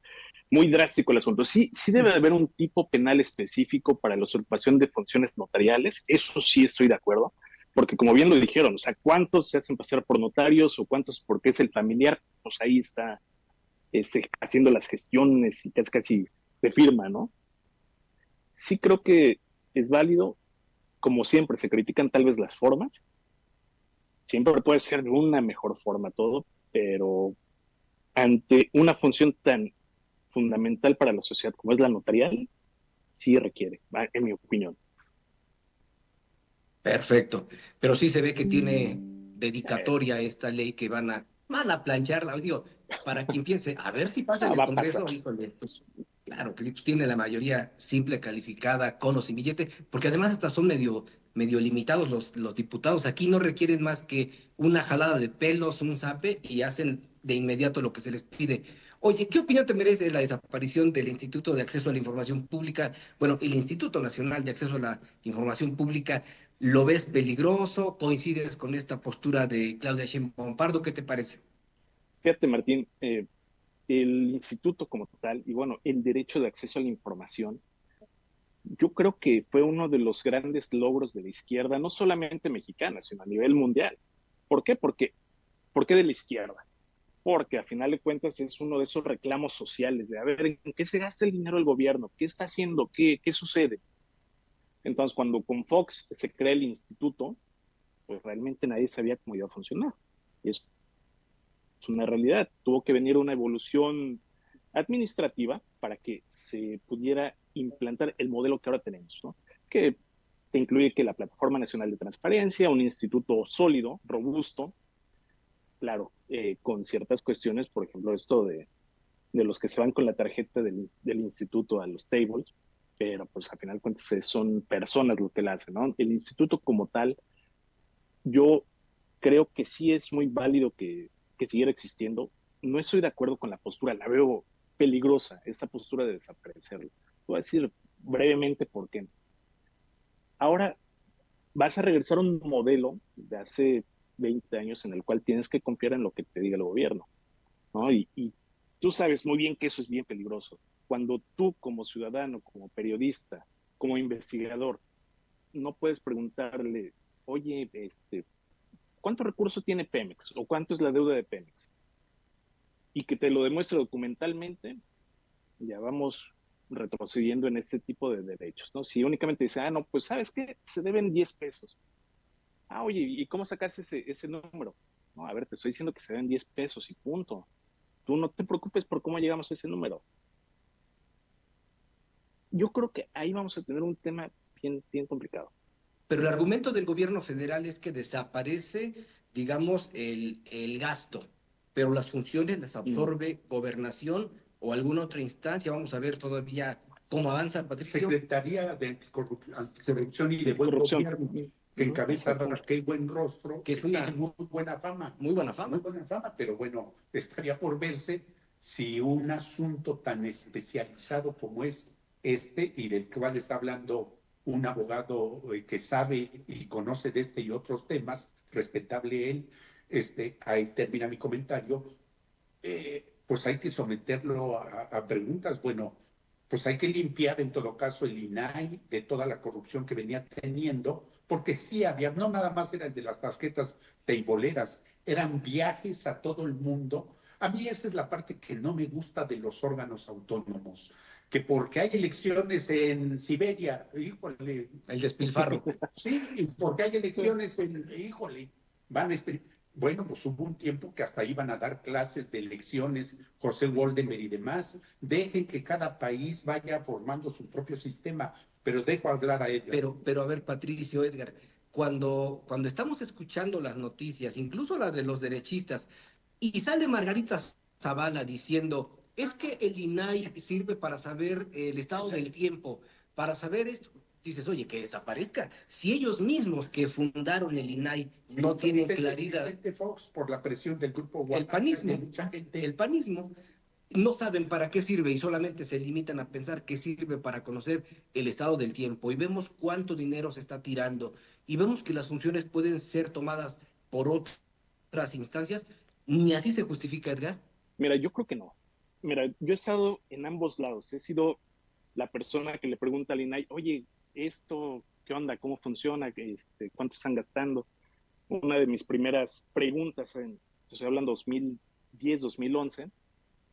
muy drástico el asunto. Sí debe de haber un tipo penal específico para la usurpación de funciones notariales, eso sí estoy de acuerdo, porque como bien lo dijeron, o sea, ¿cuántos se hacen pasar por notarios o cuántos porque es el familiar? Pues ahí está haciendo las gestiones y casi de firma, ¿no? Sí creo que es válido, como siempre, se critican tal vez las formas, siempre puede ser de una mejor forma todo, pero ante una función tan fundamental para la sociedad como es la notarial, sí requiere, en mi opinión. Perfecto. Pero sí se ve que tiene dedicatoria esta ley que van a plancharla. Digo, para quien piense, a ver si pasa en el Va a pasar. Congreso, híjole, pues claro que sí, pues tiene la mayoría simple, calificada, con o sin billete, porque además hasta son medio limitados los diputados. Aquí no requieren más que una jalada de pelos, un zape, y hacen de inmediato lo que se les pide. Oye, ¿qué opinión te merece la desaparición del Instituto de Acceso a la Información Pública? Bueno, el Instituto Nacional de Acceso a la Información Pública. ¿Lo ves peligroso? ¿Coincides con esta postura de Claudia Sheinbaum Pardo? ¿Qué te parece? Fíjate, Martín, el instituto como tal, y bueno, el derecho de acceso a la información, yo creo que fue uno de los grandes logros de la izquierda, no solamente mexicana, sino a nivel mundial. ¿Por qué? ¿Por qué de la izquierda? Porque a final de cuentas es uno de esos reclamos sociales de, a ver, ¿en qué se gasta el dinero del gobierno? ¿Qué está haciendo? ¿Qué sucede? Entonces, cuando con Fox se crea el instituto, pues realmente nadie sabía cómo iba a funcionar. Y eso es una realidad. Tuvo que venir una evolución administrativa para que se pudiera implantar el modelo que ahora tenemos, ¿no? Que te incluye que la Plataforma Nacional de Transparencia, un instituto sólido, robusto, claro, con ciertas cuestiones, por ejemplo, esto de los que se van con la tarjeta del instituto a los tables, pero pues al final de cuentas son personas lo que la hacen, ¿no? El instituto como tal, yo creo que sí es muy válido que siguiera existiendo. No estoy de acuerdo con la postura, la veo peligrosa, esta postura de desaparecerlo. Voy a decir brevemente por qué. Ahora vas a regresar a un modelo de hace 20 años en el cual tienes que confiar en lo que te diga el gobierno, ¿no? Y tú sabes muy bien que eso es bien peligroso. Cuando tú como ciudadano, como periodista, como investigador, no puedes preguntarle, oye, ¿cuánto recurso tiene Pemex? ¿O cuánto es la deuda de Pemex? Y que te lo demuestre documentalmente, ya vamos retrocediendo en este tipo de derechos, ¿no? Si únicamente dice, no, pues ¿sabes qué? Se deben 10 pesos. Oye, ¿y cómo sacaste ese número? No, a ver, te estoy diciendo que se deben 10 pesos y punto. Tú no te preocupes por cómo llegamos a ese número. Yo creo que ahí vamos a tener un tema bien complicado. Pero el argumento del gobierno federal es que desaparece, digamos, el gasto, pero las funciones las absorbe gobernación o alguna otra instancia. Vamos a ver todavía cómo avanza, Patricio. Secretaría de Anticorrupción y de Buen Gobierno, que encabeza Raquel Buenrostro, que es una tiene muy buena fama. Muy buena fama. Muy buena fama, pero bueno, estaría por verse si un asunto tan especializado como es y del cual está hablando un abogado que sabe y conoce de este y otros temas, respetable él, ahí termina mi comentario, pues hay que someterlo a preguntas. Bueno, pues hay que limpiar en todo caso el INAI de toda la corrupción que venía teniendo, porque sí había, no nada más era el de las tarjetas teiboleras, eran viajes a todo el mundo. A mí esa es la parte que no me gusta de los órganos autónomos, que porque hay elecciones en Siberia, híjole, El despilfarro. sí, y porque hay elecciones en, híjole, van a bueno, pues hubo un tiempo que hasta iban a dar clases de elecciones, José Woldenberg y demás. Dejen que cada país vaya formando su propio sistema, pero dejo hablar a Edgar. Pero a ver, Patricio, Edgar, cuando estamos escuchando las noticias, incluso las de los derechistas, y sale Margarita Zavala diciendo, es que el INAI sirve para saber el estado del tiempo, para saber esto. Dices, oye, que desaparezca. Si ellos mismos que fundaron el INAI no tienen claridad. Vicente Fox, por la presión del grupo El panismo, mucha gente. el panismo, no saben para qué sirve y solamente se limitan a pensar que sirve para conocer el estado del tiempo y vemos cuánto dinero se está tirando y vemos que las funciones pueden ser tomadas por otras instancias, ni así se justifica, Edgar. Mira, yo creo que no. Mira, yo he estado en ambos lados. He sido la persona que le pregunta al INAI, oye, esto, ¿qué onda? ¿Cómo funciona? ¿Cuánto están gastando? Una de mis primeras preguntas, estoy hablando 2010, 2011,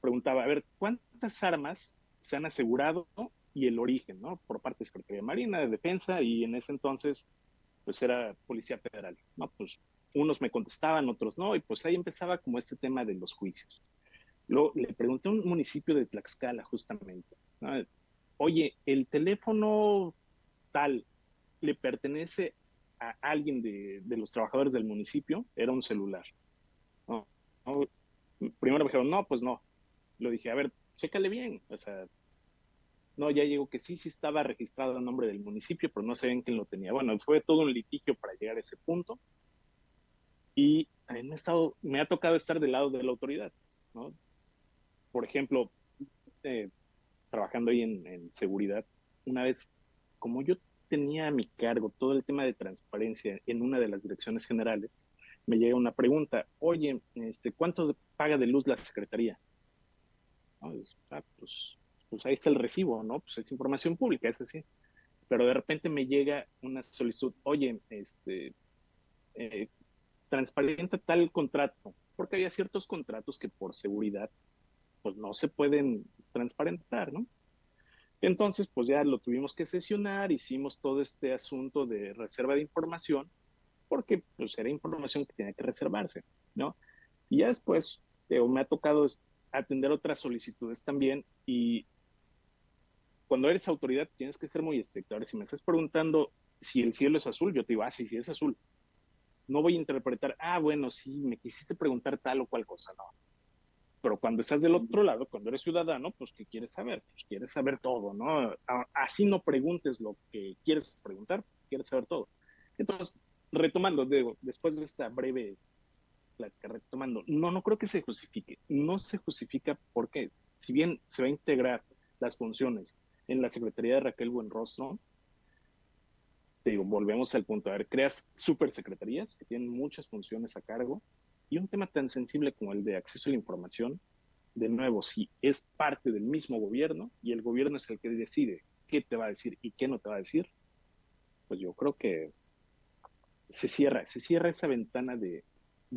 preguntaba, a ver, ¿cuántas armas se han asegurado y el origen, ¿no? Por parte de Secretaría de Marina, de Defensa, y en ese entonces, pues era Policía Federal, ¿no? Pues unos me contestaban, otros no, y pues ahí empezaba como este tema de los juicios. Luego le pregunté a un municipio de Tlaxcala, justamente, ¿no? Oye, el teléfono tal le pertenece a alguien de los trabajadores del municipio, era un celular. ¿No? ¿No? Primero me dijeron, no, pues no. Lo dije, a ver, chécale bien. O sea, no, ya llegó que sí estaba registrado a nombre del municipio, pero no sabían quién lo tenía. Bueno, fue todo un litigio para llegar a ese punto. Y también me ha tocado estar del lado de la autoridad, ¿no? Por ejemplo, eh, trabajando ahí en seguridad, una vez, como yo tenía a mi cargo todo el tema de transparencia en una de las direcciones generales, me llega una pregunta, oye, ¿cuánto paga de luz la Secretaría? ¿No? Pues ahí está el recibo, ¿no? Pues es información pública, es así. Pero de repente me llega una solicitud, oye, eh, transparenta tal contrato, porque había ciertos contratos que por seguridad, pues no se pueden transparentar, ¿no? Entonces, pues ya lo tuvimos que sesionar, hicimos todo este asunto de reserva de información, porque pues era información que tenía que reservarse, ¿no? Y ya después me ha tocado atender otras solicitudes también y cuando eres autoridad tienes que ser muy estricto. Ahora, si me estás preguntando si el cielo es azul, yo te digo, sí, sí es azul. No voy a interpretar, bueno, sí, me quisiste preguntar tal o cual cosa, no. Pero cuando estás del otro lado, cuando eres ciudadano, pues ¿qué quieres saber? Pues quieres saber todo, ¿no? Así no preguntes lo que quieres preguntar, quieres saber todo. Entonces, retomando, digo, después de esta breve plática, retomando, no creo que se justifique. No se justifica porque, si bien se va a integrar las funciones en la Secretaría de Raquel Buenrostro, te digo, volvemos al punto. A ver, creas supersecretarías que tienen muchas funciones a cargo y un tema tan sensible como el de acceso a la información, de nuevo, si es parte del mismo gobierno y el gobierno es el que decide qué te va a decir y qué no te va a decir, pues yo creo que se cierra esa ventana de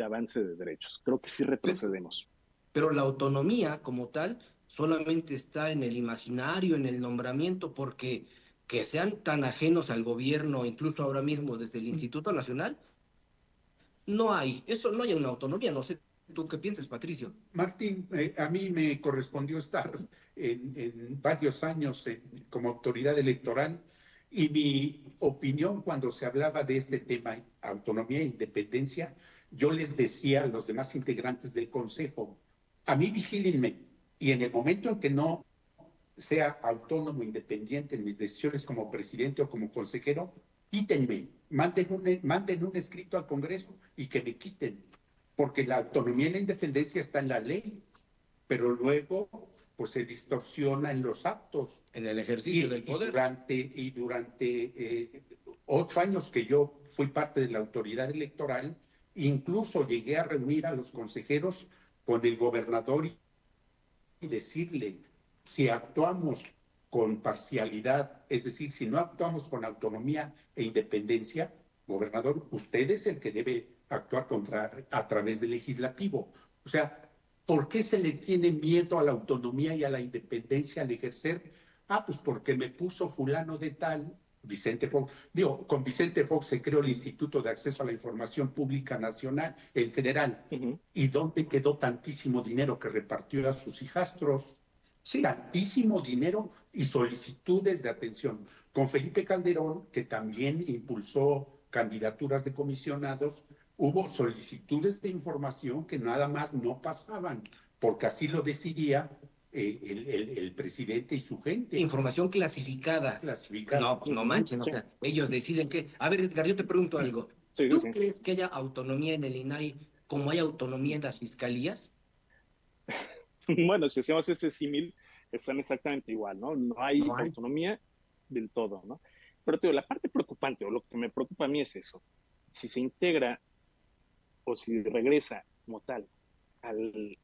avance de derechos. Creo que sí retrocedemos. Pero la autonomía como tal solamente está en el imaginario, en el nombramiento, porque que sean tan ajenos al gobierno, incluso ahora mismo desde el Instituto Nacional, no hay, eso no hay una autonomía, no sé tú qué piensas, Patricio. Martín, a mí me correspondió estar en varios años como autoridad electoral y mi opinión cuando se hablaba de este tema, autonomía e independencia, yo les decía a los demás integrantes del Consejo, a mí vigílenme y en el momento en que no sea autónomo, independiente en mis decisiones como presidente o como consejero, quítenme, manden un escrito al Congreso y que me quiten, porque la autonomía y la independencia está en la ley, pero luego pues se distorsiona en los actos. En el ejercicio del poder. Durante 8 años que yo fui parte de la autoridad electoral, incluso llegué a reunir a los consejeros con el gobernador y decirle, si actuamos con parcialidad, es decir, si no actuamos con autonomía e independencia, gobernador, usted es el que debe actuar a través del legislativo. O sea, ¿por qué se le tiene miedo a la autonomía y a la independencia al ejercer Pues porque me puso fulano de tal, Vicente Fox. Digo, con Vicente Fox se creó el Instituto de Acceso a la Información Pública Nacional, en federal. Ujú. ¿Y dónde quedó tantísimo dinero que repartió a sus hijastros? Sí, Tantísimo dinero y solicitudes de atención. Con Felipe Calderón, que también impulsó candidaturas de comisionados, hubo solicitudes de información que nada más no pasaban, porque así lo decidía el presidente y su gente. información clasificada. Clasificada. No, pues no Ujú. manchen, o Sí, sea, ellos deciden que... A ver, Edgar, yo te pregunto algo. sí, sí, ¿Tú sí. crees que haya autonomía en el INAI como hay autonomía en las fiscalías? Bueno, si hacemos ese símil, están exactamente igual, ¿no? No hay No hay. autonomía del todo, ¿no? Pero te digo, la parte preocupante, o lo que me preocupa a mí es eso. Si se integra o si regresa como tal al,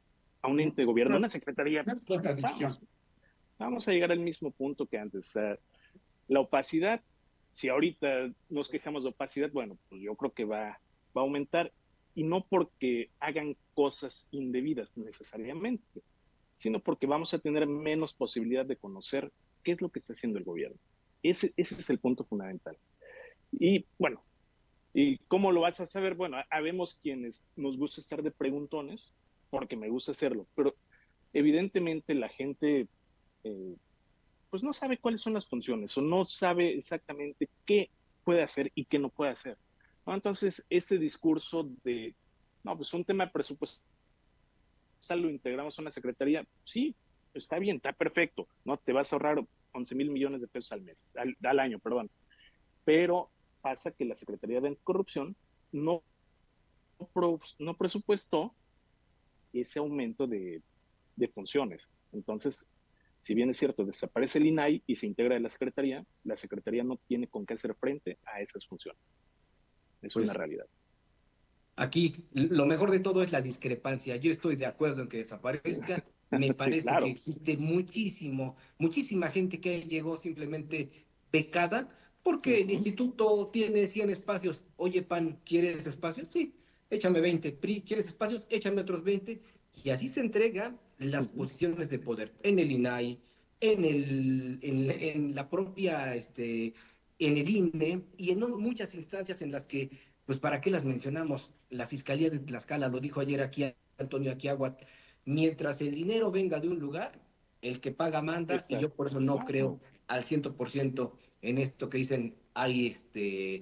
a un ente de gobierno, una secretaría, Una contradicción. vamos, vamos a llegar al mismo punto que antes. O sea, la opacidad, si ahorita nos quejamos de opacidad, bueno, pues yo creo que va a aumentar y no porque hagan cosas indebidas necesariamente, sino porque vamos a tener menos posibilidad de conocer qué es lo que está haciendo el gobierno. Ese es el punto fundamental. Y bueno, ¿y cómo lo vas a saber? Bueno, habemos quienes nos gusta estar de preguntones, porque me gusta hacerlo, pero evidentemente la gente eh, pues no sabe cuáles son las funciones o no sabe exactamente qué puede hacer y qué no puede hacer, ¿no? Entonces, este discurso de, no, pues un tema presupuestal lo integramos a una secretaría, sí, está bien, está perfecto, ¿no? Te vas a ahorrar 11,000 millones de pesos al mes, al año, perdón, pero pasa que la Secretaría de Anticorrupción no, no presupuestó ese aumento de funciones. Entonces, si bien es cierto, desaparece el INAI y se integra en la Secretaría no tiene con qué hacer frente a esas funciones. Es una Pues realidad. aquí lo mejor de todo es la discrepancia. Yo estoy de acuerdo en que desaparezca. Me Sí, parece que claro. existe muchísima gente que llegó simplemente becada porque el Ujú. instituto tiene 100 espacios. Oye, PAN, ¿quieres espacios? Sí, échame 20. PRI, ¿quieres espacios? Échame otros 20. Y así se entregan las Ujú. posiciones de poder en el INAI, en la propia, en el INE y en muchas instancias en las que pues ¿para qué las mencionamos? La Fiscalía de Tlaxcala lo dijo ayer aquí Antonio Aquiaguat, mientras el dinero venga de un lugar, el que paga manda, y yo Exacto. por eso no creo Claro. al 100% en esto que dicen hay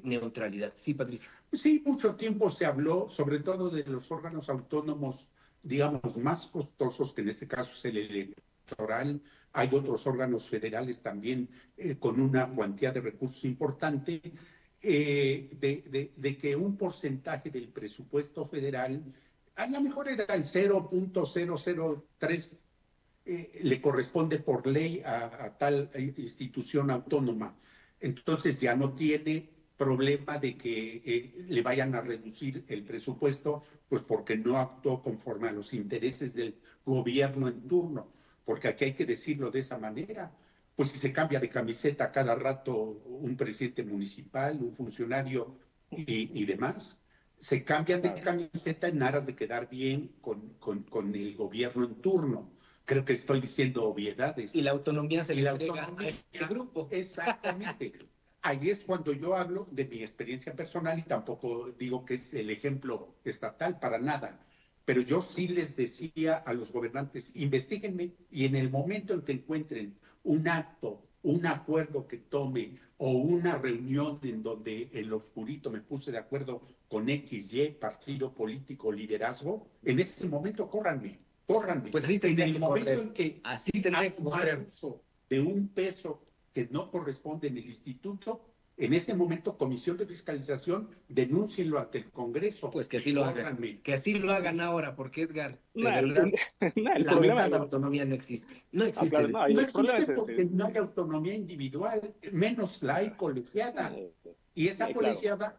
neutralidad. Sí, Patricia. Sí, mucho tiempo se habló, sobre todo de los órganos autónomos, digamos, más costosos, que en este caso es el electoral. Hay otros órganos federales también con una cuantía de recursos importante, de que un porcentaje del presupuesto federal, a lo mejor era el 0,003, le corresponde por ley a tal institución autónoma. Entonces ya no tiene problema de que le vayan a reducir el presupuesto, pues porque no actuó conforme a los intereses del gobierno en turno, porque aquí hay que decirlo de esa manera. Pues si se cambia de camiseta cada rato un presidente municipal, un funcionario y demás, se cambian de Claro. camiseta en aras de quedar bien con el gobierno en turno. Creo que estoy diciendo Y obviedades. la autonomía se Y le la entrega a autonomía, ese grupo. exactamente. Ahí es cuando yo hablo de mi experiencia personal y tampoco digo que es el ejemplo estatal para nada. Pero yo sí les decía a los gobernantes, investiguenme y en el momento en que encuentren un acto, un acuerdo que tome o una reunión en donde el oscurito me puse de acuerdo con XY, partido político, liderazgo, en ese momento córranme. Pues así En tendría el que momento correr. en que Así tendría que hago mal correr. uso de un peso que no corresponde en el instituto, en ese momento Comisión de Fiscalización denúncienlo ante el Congreso Pues que y así lo hagan. córranme. Que así lo hagan ahora, porque Edgar, de No, verdad, no, el la problema, mentada autonomía no existe. No no, claro, existe. no, y No el problema existe es porque ese. no hay autonomía individual, menos la hay colegiada. Eh, Y esa claro, colegiada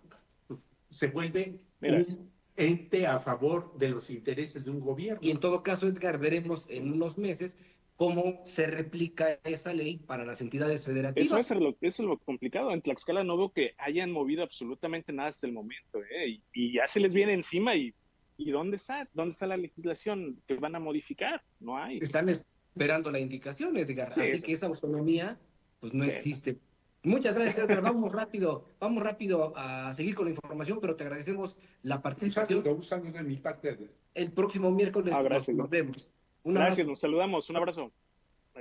pues, se vuelve mira, un ente a favor de los intereses de un Y en gobierno. todo caso, Edgar, veremos en unos meses cómo se replica esa ley para las entidades eso va a federativas. ser eso es lo complicado. En Tlaxcala no veo que hayan movido absolutamente nada hasta el momento, ¿eh? Y ya se les viene encima y ¿dónde está? ¿Dónde está la legislación que van a modificar? No hay. Están esperando la indicación, Edgar. Sí, Así que esa autonomía, pues no sí. existe. Muchas gracias, Edgar. Vamos rápido a seguir con la información, pero te agradecemos la participación. Un saludo de mi parte. El próximo miércoles Gracias. nos vemos. Un Gracias, abrazo. nos saludamos. Un abrazo.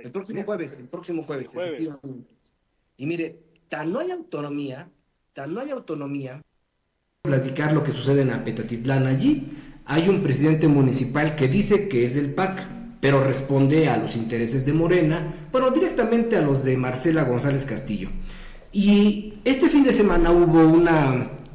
El próximo jueves, El jueves. efectivamente. Y mire, tan no hay autonomía, platicar lo que sucede en Apetatitlán. Allí hay un presidente municipal que dice que es del PAC, pero responde a los intereses de Morena, bueno, directamente a los de Marcela González Castillo. Y este fin de semana hubo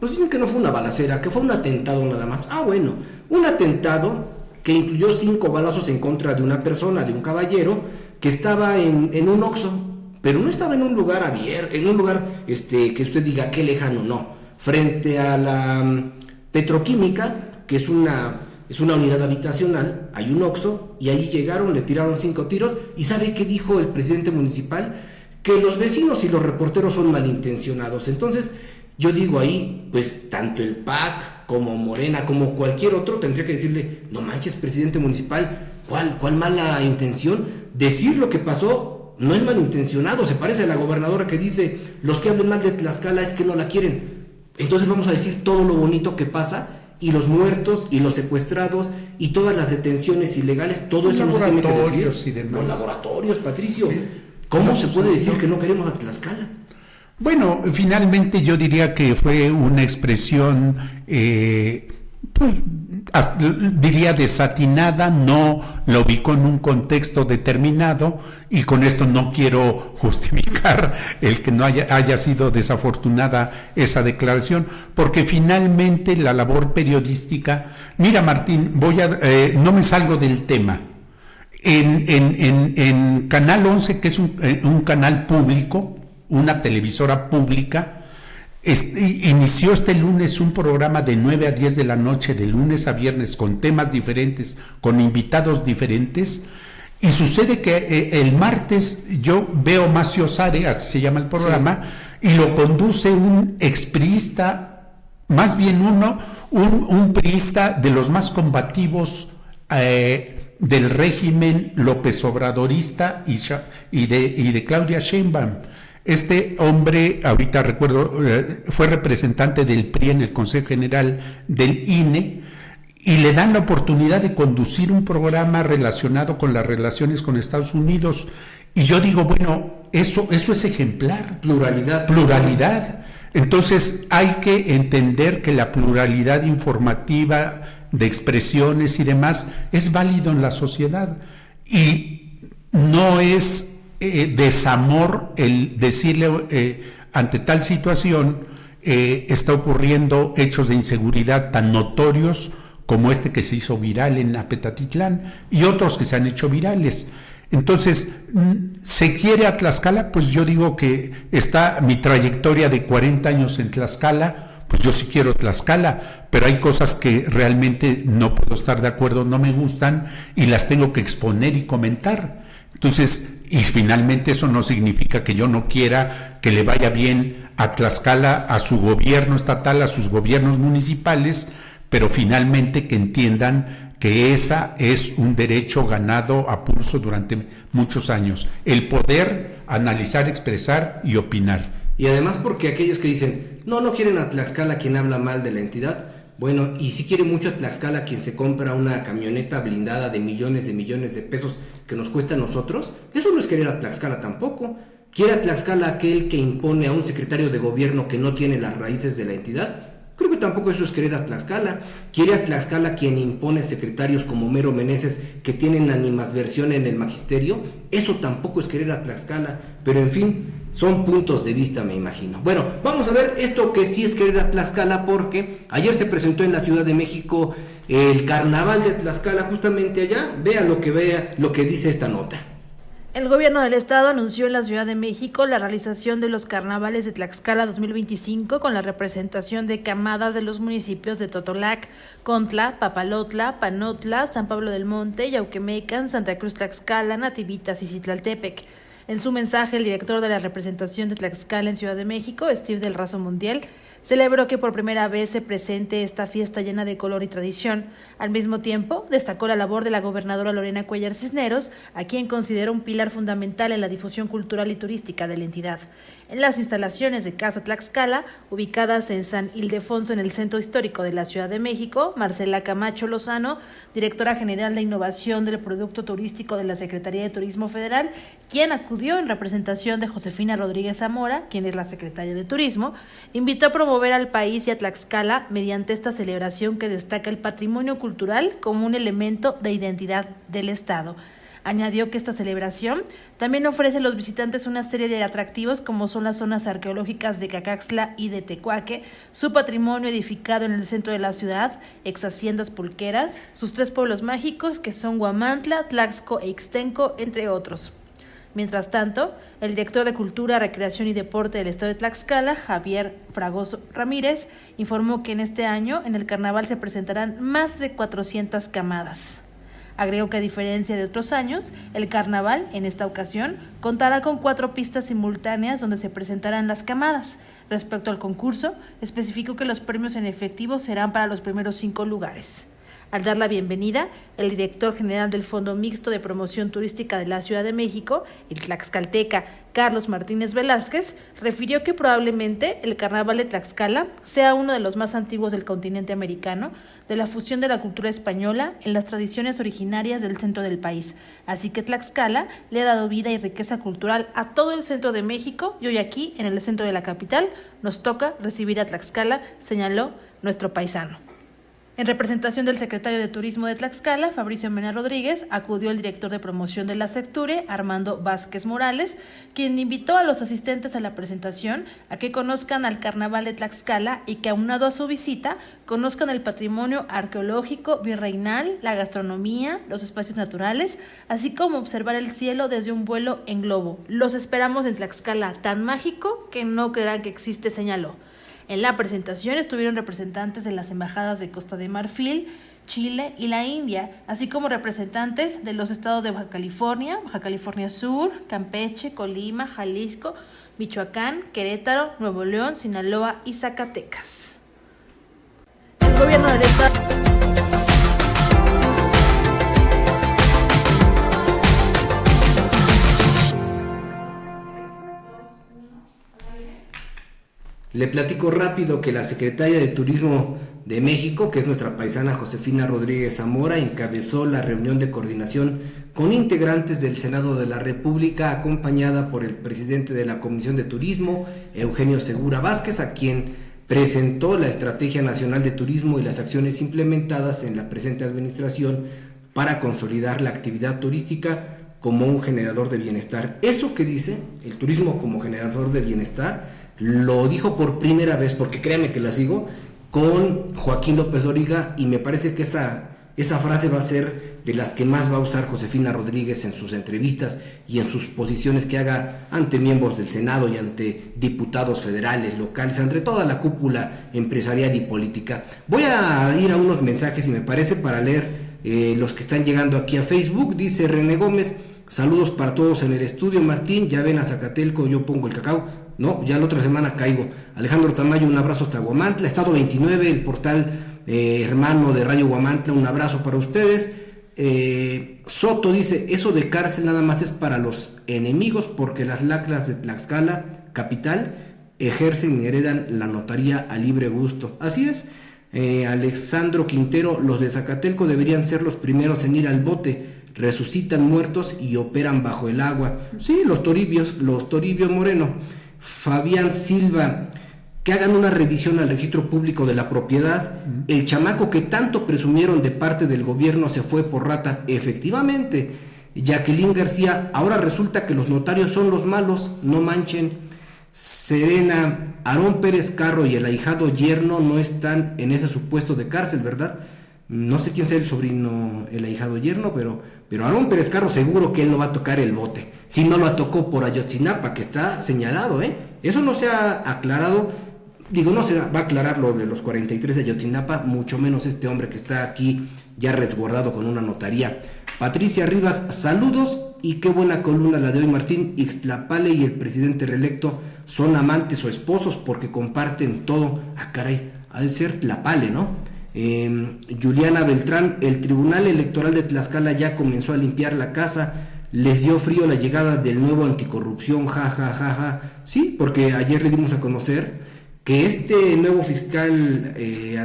pues dicen que no fue una balacera, que fue un atentado nada más. Bueno, un atentado que incluyó 5 balazos en contra de una persona, de un caballero, que estaba en un Oxxo, pero no estaba en un lugar abierto, en un lugar que usted diga qué lejano, no, frente a la petroquímica, que es una unidad habitacional, hay un Oxxo, y ahí llegaron, le tiraron 5 tiros, y ¿sabe qué dijo el presidente municipal? Que los vecinos y los reporteros son malintencionados. Entonces, yo digo ahí, pues tanto el PAC como Morena, como cualquier otro, tendría que decirle, no manches, presidente municipal, ¿cuál mala intención? Decir lo que pasó no es malintencionado, se parece a la gobernadora que dice, los que hablen mal de Tlaxcala es que no la quieren. Entonces vamos a decir todo lo bonito que pasa, y los muertos, y los secuestrados, y todas las detenciones ilegales, todo eso no se tiene que decir. Y demás. Los laboratorios, Patricio. Sí. ¿Cómo se puede decir que no queremos a Tlaxcala? Bueno, finalmente yo diría que fue una expresión, diría desatinada, no lo ubicó en un contexto determinado, y con esto no quiero justificar el que no haya sido desafortunada esa declaración, porque finalmente la labor periodística, mira Martín, no me salgo del tema. En Canal 11, que es un canal público, una televisora pública, inició este lunes un programa de 9 a 10 de la noche, de lunes a viernes, con temas diferentes, con invitados diferentes, y sucede que el martes yo veo Macio Sare, así se llama el programa, sí, y lo conduce un expriista, más bien un priista de los más combativos del régimen López Obradorista y de Claudia Sheinbaum. Este hombre, ahorita recuerdo, fue representante del PRI en el Consejo General del INE, y le dan la oportunidad de conducir un programa relacionado con las relaciones con Estados Unidos. Y yo digo, bueno, eso es ejemplar. Pluralidad. Entonces hay que entender que la pluralidad informativa de expresiones y demás es válido en la sociedad, y no es desamor el decirle ante tal situación está ocurriendo hechos de inseguridad tan notorios como este que se hizo viral en Apetatitlán y otros que se han hecho virales. Entonces, ¿se quiere a Tlaxcala? Pues yo digo que está mi trayectoria de 40 años en Tlaxcala, pues yo sí quiero Tlaxcala, pero hay cosas que realmente no puedo estar de acuerdo, no me gustan, y las tengo que exponer y comentar. Entonces, y finalmente eso no significa que yo no quiera que le vaya bien a Tlaxcala, a su gobierno estatal, a sus gobiernos municipales, pero finalmente que entiendan que esa es un derecho ganado a pulso durante muchos años, el poder analizar, expresar y opinar. Y además porque aquellos que dicen, no quieren a Tlaxcala quien habla mal de la entidad, bueno, y si quiere mucho a Tlaxcala quien se compra una camioneta blindada de millones de pesos que nos cuesta a nosotros, eso no es querer a Tlaxcala tampoco. ¿Quiere a Tlaxcala aquel que impone a un secretario de gobierno que no tiene las raíces de la entidad? Creo que tampoco eso es querer a Tlaxcala. ¿Quiere a Tlaxcala quien impone secretarios como Homero Meneses que tienen animadversión en el magisterio? Eso tampoco es querer a Tlaxcala, pero en fin, son puntos de vista, me imagino. Bueno, vamos a ver esto que sí es querer a Tlaxcala, porque ayer se presentó en la Ciudad de México el Carnaval de Tlaxcala, justamente allá. Vea lo que dice esta nota. El gobierno del estado anunció en la Ciudad de México la realización de los carnavales de Tlaxcala 2025 con la representación de camadas de los municipios de Totolac, Contla, Papalotla, Panotla, San Pablo del Monte, Yauquemecan, Santa Cruz Tlaxcala, Nativitas y Citlaltepec. En su mensaje, el director de la representación de Tlaxcala en Ciudad de México, Steve del Razo Mundial, celebró que por primera vez se presente esta fiesta llena de color y tradición. Al mismo tiempo, destacó la labor de la gobernadora Lorena Cuellar Cisneros, a quien considera un pilar fundamental en la difusión cultural y turística de la entidad. En las instalaciones de Casa Tlaxcala, ubicadas en San Ildefonso, en el centro histórico de la Ciudad de México, Marcela Camacho Lozano, directora general de Innovación del Producto Turístico de la Secretaría de Turismo Federal, quien acudió en representación de Josefina Rodríguez Zamora, quien es la secretaria de Turismo, invitó a promover al país y a Tlaxcala mediante esta celebración que destaca el patrimonio cultural como un elemento de identidad del Estado. Añadió que esta celebración también ofrece a los visitantes una serie de atractivos como son las zonas arqueológicas de Cacaxtla y de Tecuaque, su patrimonio edificado en el centro de la ciudad, ex haciendas pulqueras, sus 3 pueblos mágicos que son Huamantla, Tlaxco e Ixtenco, entre otros. Mientras tanto, el director de Cultura, Recreación y Deporte del Estado de Tlaxcala, Javier Fragoso Ramírez, informó que en este año en el carnaval se presentarán más de 400 camadas. Agregó que a diferencia de otros años, el carnaval, en esta ocasión, contará con 4 pistas simultáneas donde se presentarán las camadas. Respecto al concurso, especificó que los premios en efectivo serán para los primeros 5 lugares. Al dar la bienvenida, el director general del Fondo Mixto de Promoción Turística de la Ciudad de México, el tlaxcalteca Carlos Martínez Velázquez, refirió que probablemente el Carnaval de Tlaxcala sea uno de los más antiguos del continente americano, de la fusión de la cultura española en las tradiciones originarias del centro del país. Así que Tlaxcala le ha dado vida y riqueza cultural a todo el centro de México y hoy aquí, en el centro de la capital, nos toca recibir a Tlaxcala, señaló nuestro paisano. En representación del secretario de Turismo de Tlaxcala, Fabricio Mena Rodríguez, acudió el director de promoción de la Secture, Armando Vázquez Morales, quien invitó a los asistentes a la presentación a que conozcan al Carnaval de Tlaxcala y que, aunado a su visita, conozcan el patrimonio arqueológico virreinal, la gastronomía, los espacios naturales, así como observar el cielo desde un vuelo en globo. Los esperamos en Tlaxcala, tan mágico que no creerán que existe, señaló. En la presentación estuvieron representantes de las embajadas de Costa de Marfil, Chile y la India, así como representantes de los estados de Baja California Sur, Campeche, Colima, Jalisco, Michoacán, Querétaro, Nuevo León, Sinaloa y Zacatecas. El gobierno del estado... Le platico rápido que la secretaria de Turismo de México, que es nuestra paisana Josefina Rodríguez Zamora, encabezó la reunión de coordinación con integrantes del Senado de la República, acompañada por el presidente de la Comisión de Turismo, Eugenio Segura Vázquez, a quien presentó la Estrategia Nacional de Turismo y las acciones implementadas en la presente administración para consolidar la actividad turística como un generador de bienestar. Eso que dice, el turismo como generador de bienestar, lo dijo por primera vez, porque créanme que la sigo, con Joaquín López Dóriga, y me parece que esa frase va a ser de las que más va a usar Josefina Rodríguez en sus entrevistas y en sus posiciones que haga ante miembros del Senado y ante diputados federales, locales, entre toda la cúpula empresarial y política. Voy a ir a unos mensajes, si me parece, para leer los que están llegando aquí a Facebook. Dice René Gómez: saludos para todos en el estudio. Martín, ya ven a Zacatelco, yo pongo el cacao. No, ya la otra semana caigo. Alejandro Tamayo, un abrazo hasta Huamantla. Estado 29, el portal hermano de Radio Huamantla, un abrazo para ustedes. Soto dice: eso de cárcel nada más es para los enemigos, porque las lacras de Tlaxcala, capital, ejercen y heredan la notaría a libre gusto. Así es. Alexandro Quintero: los de Zacatelco deberían ser los primeros en ir al bote. Resucitan muertos y operan bajo el agua. Sí, los Toribios Moreno. Fabián Silva: que hagan una revisión al registro público de la propiedad. El chamaco que tanto presumieron de parte del gobierno se fue por rata. Efectivamente. Jacqueline García: ahora resulta que los notarios son los malos, no manchen. Serena: Aarón Pérez Carro y el ahijado yerno no están en ese supuesto de cárcel, ¿verdad? No sé quién sea el sobrino, el ahijado yerno, pero Aarón Pérez Carro seguro que él no va a tocar el bote. Si no lo tocó por Ayotzinapa, que está señalado, Eso no se ha aclarado. No se va a aclarar lo de los 43 de Ayotzinapa, mucho menos este hombre que está aquí ya resguardado con una notaría. Patricia Rivas, saludos y qué buena columna la de hoy, Martín. Ixtlapale y el presidente reelecto son amantes o esposos porque comparten todo. Ah, caray, ha de ser Tlapale, ¿no? Juliana Beltrán, el Tribunal Electoral de Tlaxcala ya comenzó a limpiar la casa, les dio frío la llegada del nuevo anticorrupción, ja, ja, ja, ja. Sí, porque ayer le dimos a conocer que este nuevo fiscal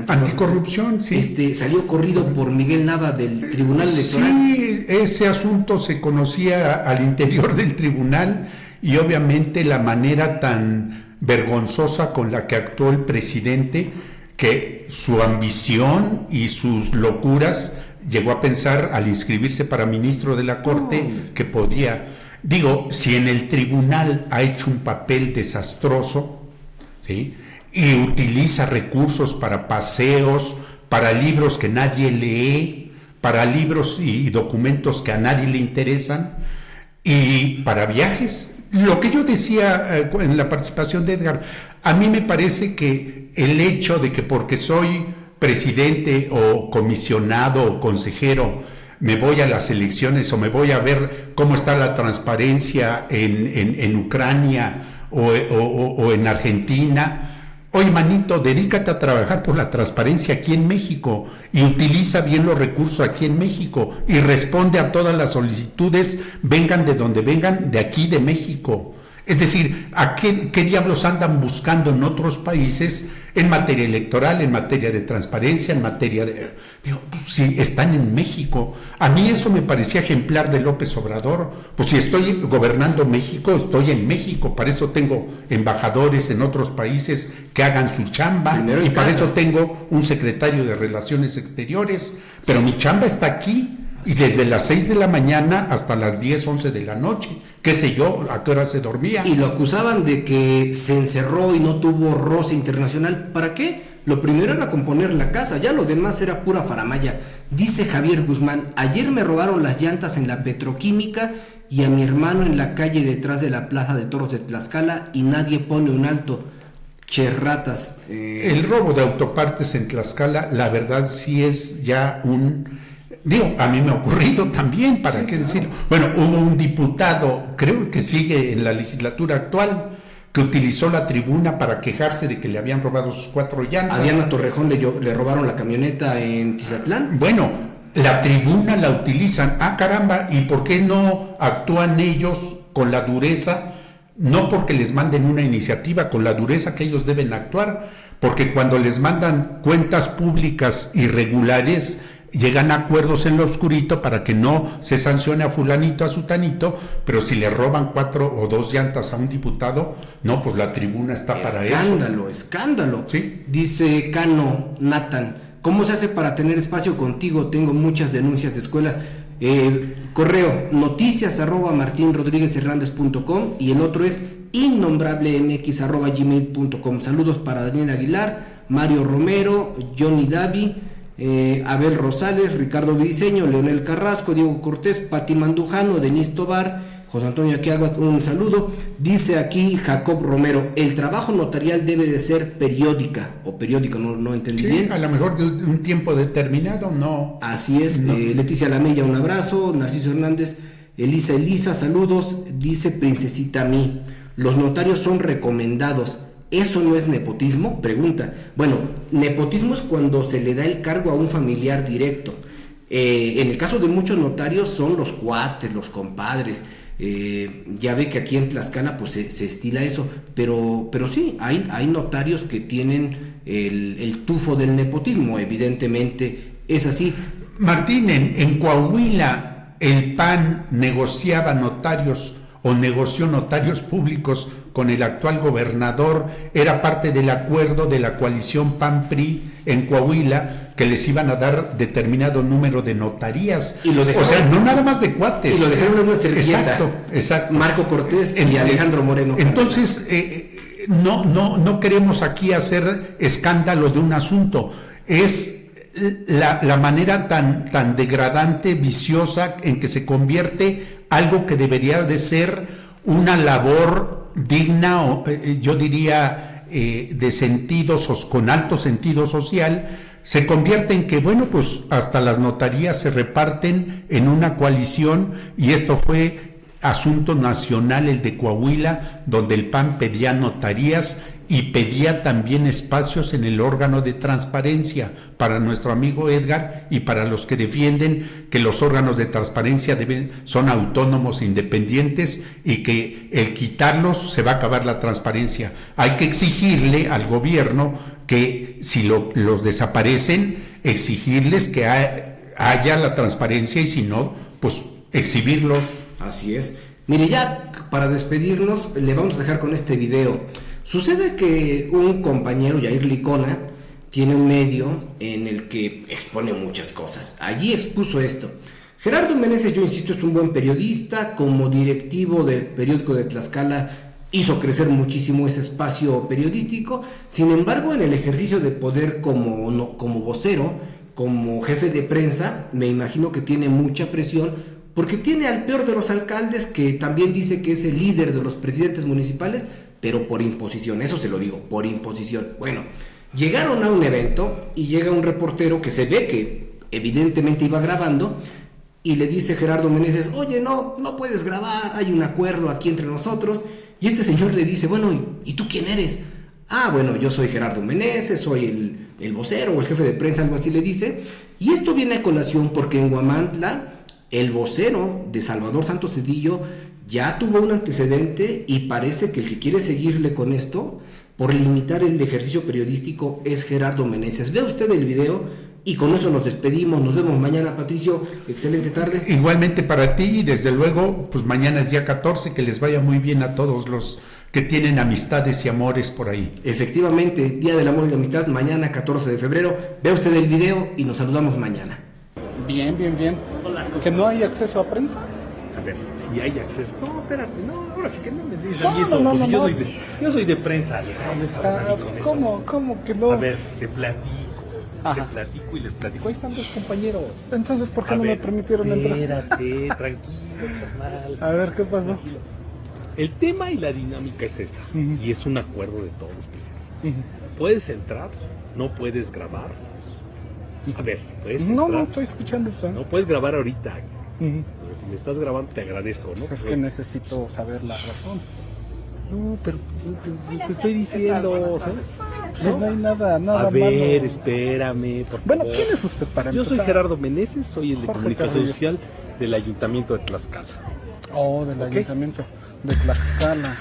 anticorrupción, sí, salió corrido por Miguel Nava del Tribunal Electoral. Sí, ese asunto se conocía al interior del tribunal y obviamente la manera tan vergonzosa con la que actuó el presidente, que su ambición y sus locuras llegó a pensar al inscribirse para ministro de la Corte que podía, digo, si en el tribunal ha hecho un papel desastroso, ¿sí?, y utiliza recursos para paseos, para libros que nadie lee, para libros y documentos que a nadie le interesan, y para viajes. Lo que yo decía en la participación de Edgar, a mí me parece que el hecho de que porque soy presidente o comisionado o consejero me voy a las elecciones o me voy a ver cómo está la transparencia en Ucrania o en Argentina. Oye, manito, dedícate a trabajar por la transparencia aquí en México y utiliza bien los recursos aquí en México y responde a todas las solicitudes, vengan de donde vengan, de aquí de México. Es decir, ¿a qué diablos andan buscando en otros países en materia electoral, en materia de transparencia, en materia de... Digo, pues si están en México. A mí eso me parecía ejemplar de López Obrador. Pues si estoy gobernando México, estoy en México. Para eso tengo embajadores en otros países que hagan su chamba. Y para eso tengo un secretario de Relaciones Exteriores. Pero mi chamba está aquí. Y desde las 6 de la mañana hasta las 10, 11 de la noche, qué sé yo, a qué hora se dormía. Y lo acusaban de que se encerró y no tuvo roce internacional. ¿Para qué? Lo primero era componer la casa, ya lo demás era pura faramaya. Dice Javier Guzmán, ayer me robaron las llantas en la petroquímica y a mi hermano en la calle detrás de la plaza de toros de Tlaxcala y nadie pone un alto. Cherratas. El robo de autopartes en Tlaxcala, la verdad sí es ya un... Digo, a mí me ha ocurrido también, ¿para qué decirlo? Bueno, hubo un diputado, creo que sigue en la legislatura actual, que utilizó la tribuna para quejarse de que le habían robado sus 4 llantas. A Diana Torrejón le robaron la camioneta en Tizatlán. Bueno, la tribuna la utilizan. Ah, caramba, ¿y por qué no actúan ellos con la dureza? No porque les manden una iniciativa, con la dureza que ellos deben actuar, porque cuando les mandan cuentas públicas irregulares, llegan a acuerdos en lo oscurito para que no se sancione a fulanito, a sutanito, pero si le roban 4 o 2 llantas a un diputado, no, pues la tribuna está para eso. Escándalo, escándalo. ¿Sí? Dice Cano Nathan, ¿cómo se hace para tener espacio contigo? Tengo muchas denuncias de escuelas. Correo noticias@martinrodriguezhernández.com y el otro es innombrablemx@gmail.com. Saludos para Daniel Aguilar, Mario Romero, Johnny Davi, Abel Rosales, Ricardo Viriceño, Leonel Carrasco, Diego Cortés, Pati Mandujano, Denis Tobar, José Antonio Aquiaga, un saludo. Dice aquí Jacob Romero, el trabajo notarial debe de ser periódica o periódico, no entendí bien. A lo mejor de un tiempo determinado, no. Así es, no. Leticia Lamella, un abrazo. Narciso Hernández, Elisa, saludos. Dice Princesita mí, los notarios son recomendados. ¿Eso no es nepotismo? Pregunta. Bueno, nepotismo es cuando se le da el cargo a un familiar directo. En el caso de muchos notarios son los cuates, los compadres. Ya ve que aquí en Tlaxcala pues se estila eso, pero sí, hay notarios que tienen el tufo del nepotismo, evidentemente es así. Martín, en Coahuila el PAN negociaba notarios o negoció notarios públicos con el actual gobernador, era parte del acuerdo de la coalición PAN-PRI en Coahuila, que les iban a dar determinado número de notarías. Y lo dejaron, o sea, no nada más de cuates. Y lo dejaron en una servilleta. Exacto. Marco Cortés y Alejandro Moreno. Entonces, no queremos aquí hacer escándalo de un asunto. Es la manera tan degradante, viciosa, en que se convierte algo que debería de ser una labor digna, o yo diría de sentido, con alto sentido social, se convierte en que, bueno, pues hasta las notarías se reparten en una coalición, y esto fue asunto nacional, el de Coahuila, donde el PAN pedía notarías y pedía también espacios en el órgano de transparencia para nuestro amigo Edgar y para los que defienden que los órganos de transparencia son autónomos e independientes, y que el quitarlos se va a acabar la transparencia. Hay que exigirle al gobierno que si los desaparecen, exigirles que haya la transparencia, y si no, pues exhibirlos. Así es. Mire, ya para despedirnos, le vamos a dejar con este video. Sucede que un compañero, Yair Licona, tiene un medio en el que expone muchas cosas. Allí expuso esto. Gerardo Meneses, yo insisto, es un buen periodista. Como directivo del periódico de Tlaxcala, hizo crecer muchísimo ese espacio periodístico. Sin embargo, en el ejercicio de poder como vocero, como jefe de prensa, me imagino que tiene mucha presión, porque tiene al peor de los alcaldes, que también dice que es el líder de los presidentes municipales, pero por imposición. Eso se lo digo, por imposición. Bueno, llegaron a un evento y llega un reportero que se ve que evidentemente iba grabando, y le dice Gerardo Meneses: oye, no puedes grabar, hay un acuerdo aquí entre nosotros. Y este señor le dice: bueno, ¿y tú quién eres? Ah, bueno, yo soy Gerardo Meneses, soy el vocero o el jefe de prensa, algo así le dice. Y esto viene a colación porque en Huamantla el vocero de Salvador Santos Cedillo ya tuvo un antecedente, y parece que el que quiere seguirle con esto, por limitar el ejercicio periodístico, es Gerardo Meneses. Vea usted el video y con eso nos despedimos. Nos vemos mañana, Patricio. Excelente tarde. Igualmente para ti, y desde luego, pues mañana es día 14, que les vaya muy bien a todos los que tienen amistades y amores por ahí. Efectivamente, Día del Amor y la Amistad, mañana 14 de febrero. Vea usted el video y nos saludamos mañana. Bien. ¿Que no hay acceso a prensa? A ver, si hay acceso. No, espérate, no, ahora sí que no me dices a mí No, eso. no, Pues no, yo, no. Soy de prensa. Ahí está. ¿Cómo que no? A ver, te platico. Ajá. Te platico y les platico. Ahí están dos compañeros. Entonces, ¿por qué A no ver, me permitieron entrar? Espérate, tranquilo, carnal. A ver, ¿qué pasó? Tranquilo. El tema y la dinámica es esta. Ujú. Y es un acuerdo de todos los presentes. Puedes entrar, no puedes grabar. A ver, puedes entrar. No, estoy escuchando. No puedes grabar ahorita. Ujú. O sea, si me estás grabando, te agradezco, ¿no? Pues es que necesito saber la razón. No, pero te estoy diciendo, ¿sabes? Si no hay nada A malo. ver, espérame, por Bueno, favor. ¿quién es usted para Yo empezar? soy Gerardo Meneses, soy el de Jorge Comunicación Carrillo. Social del Ayuntamiento de Tlaxcala. Oh, del Ok. ayuntamiento de Tlaxcala.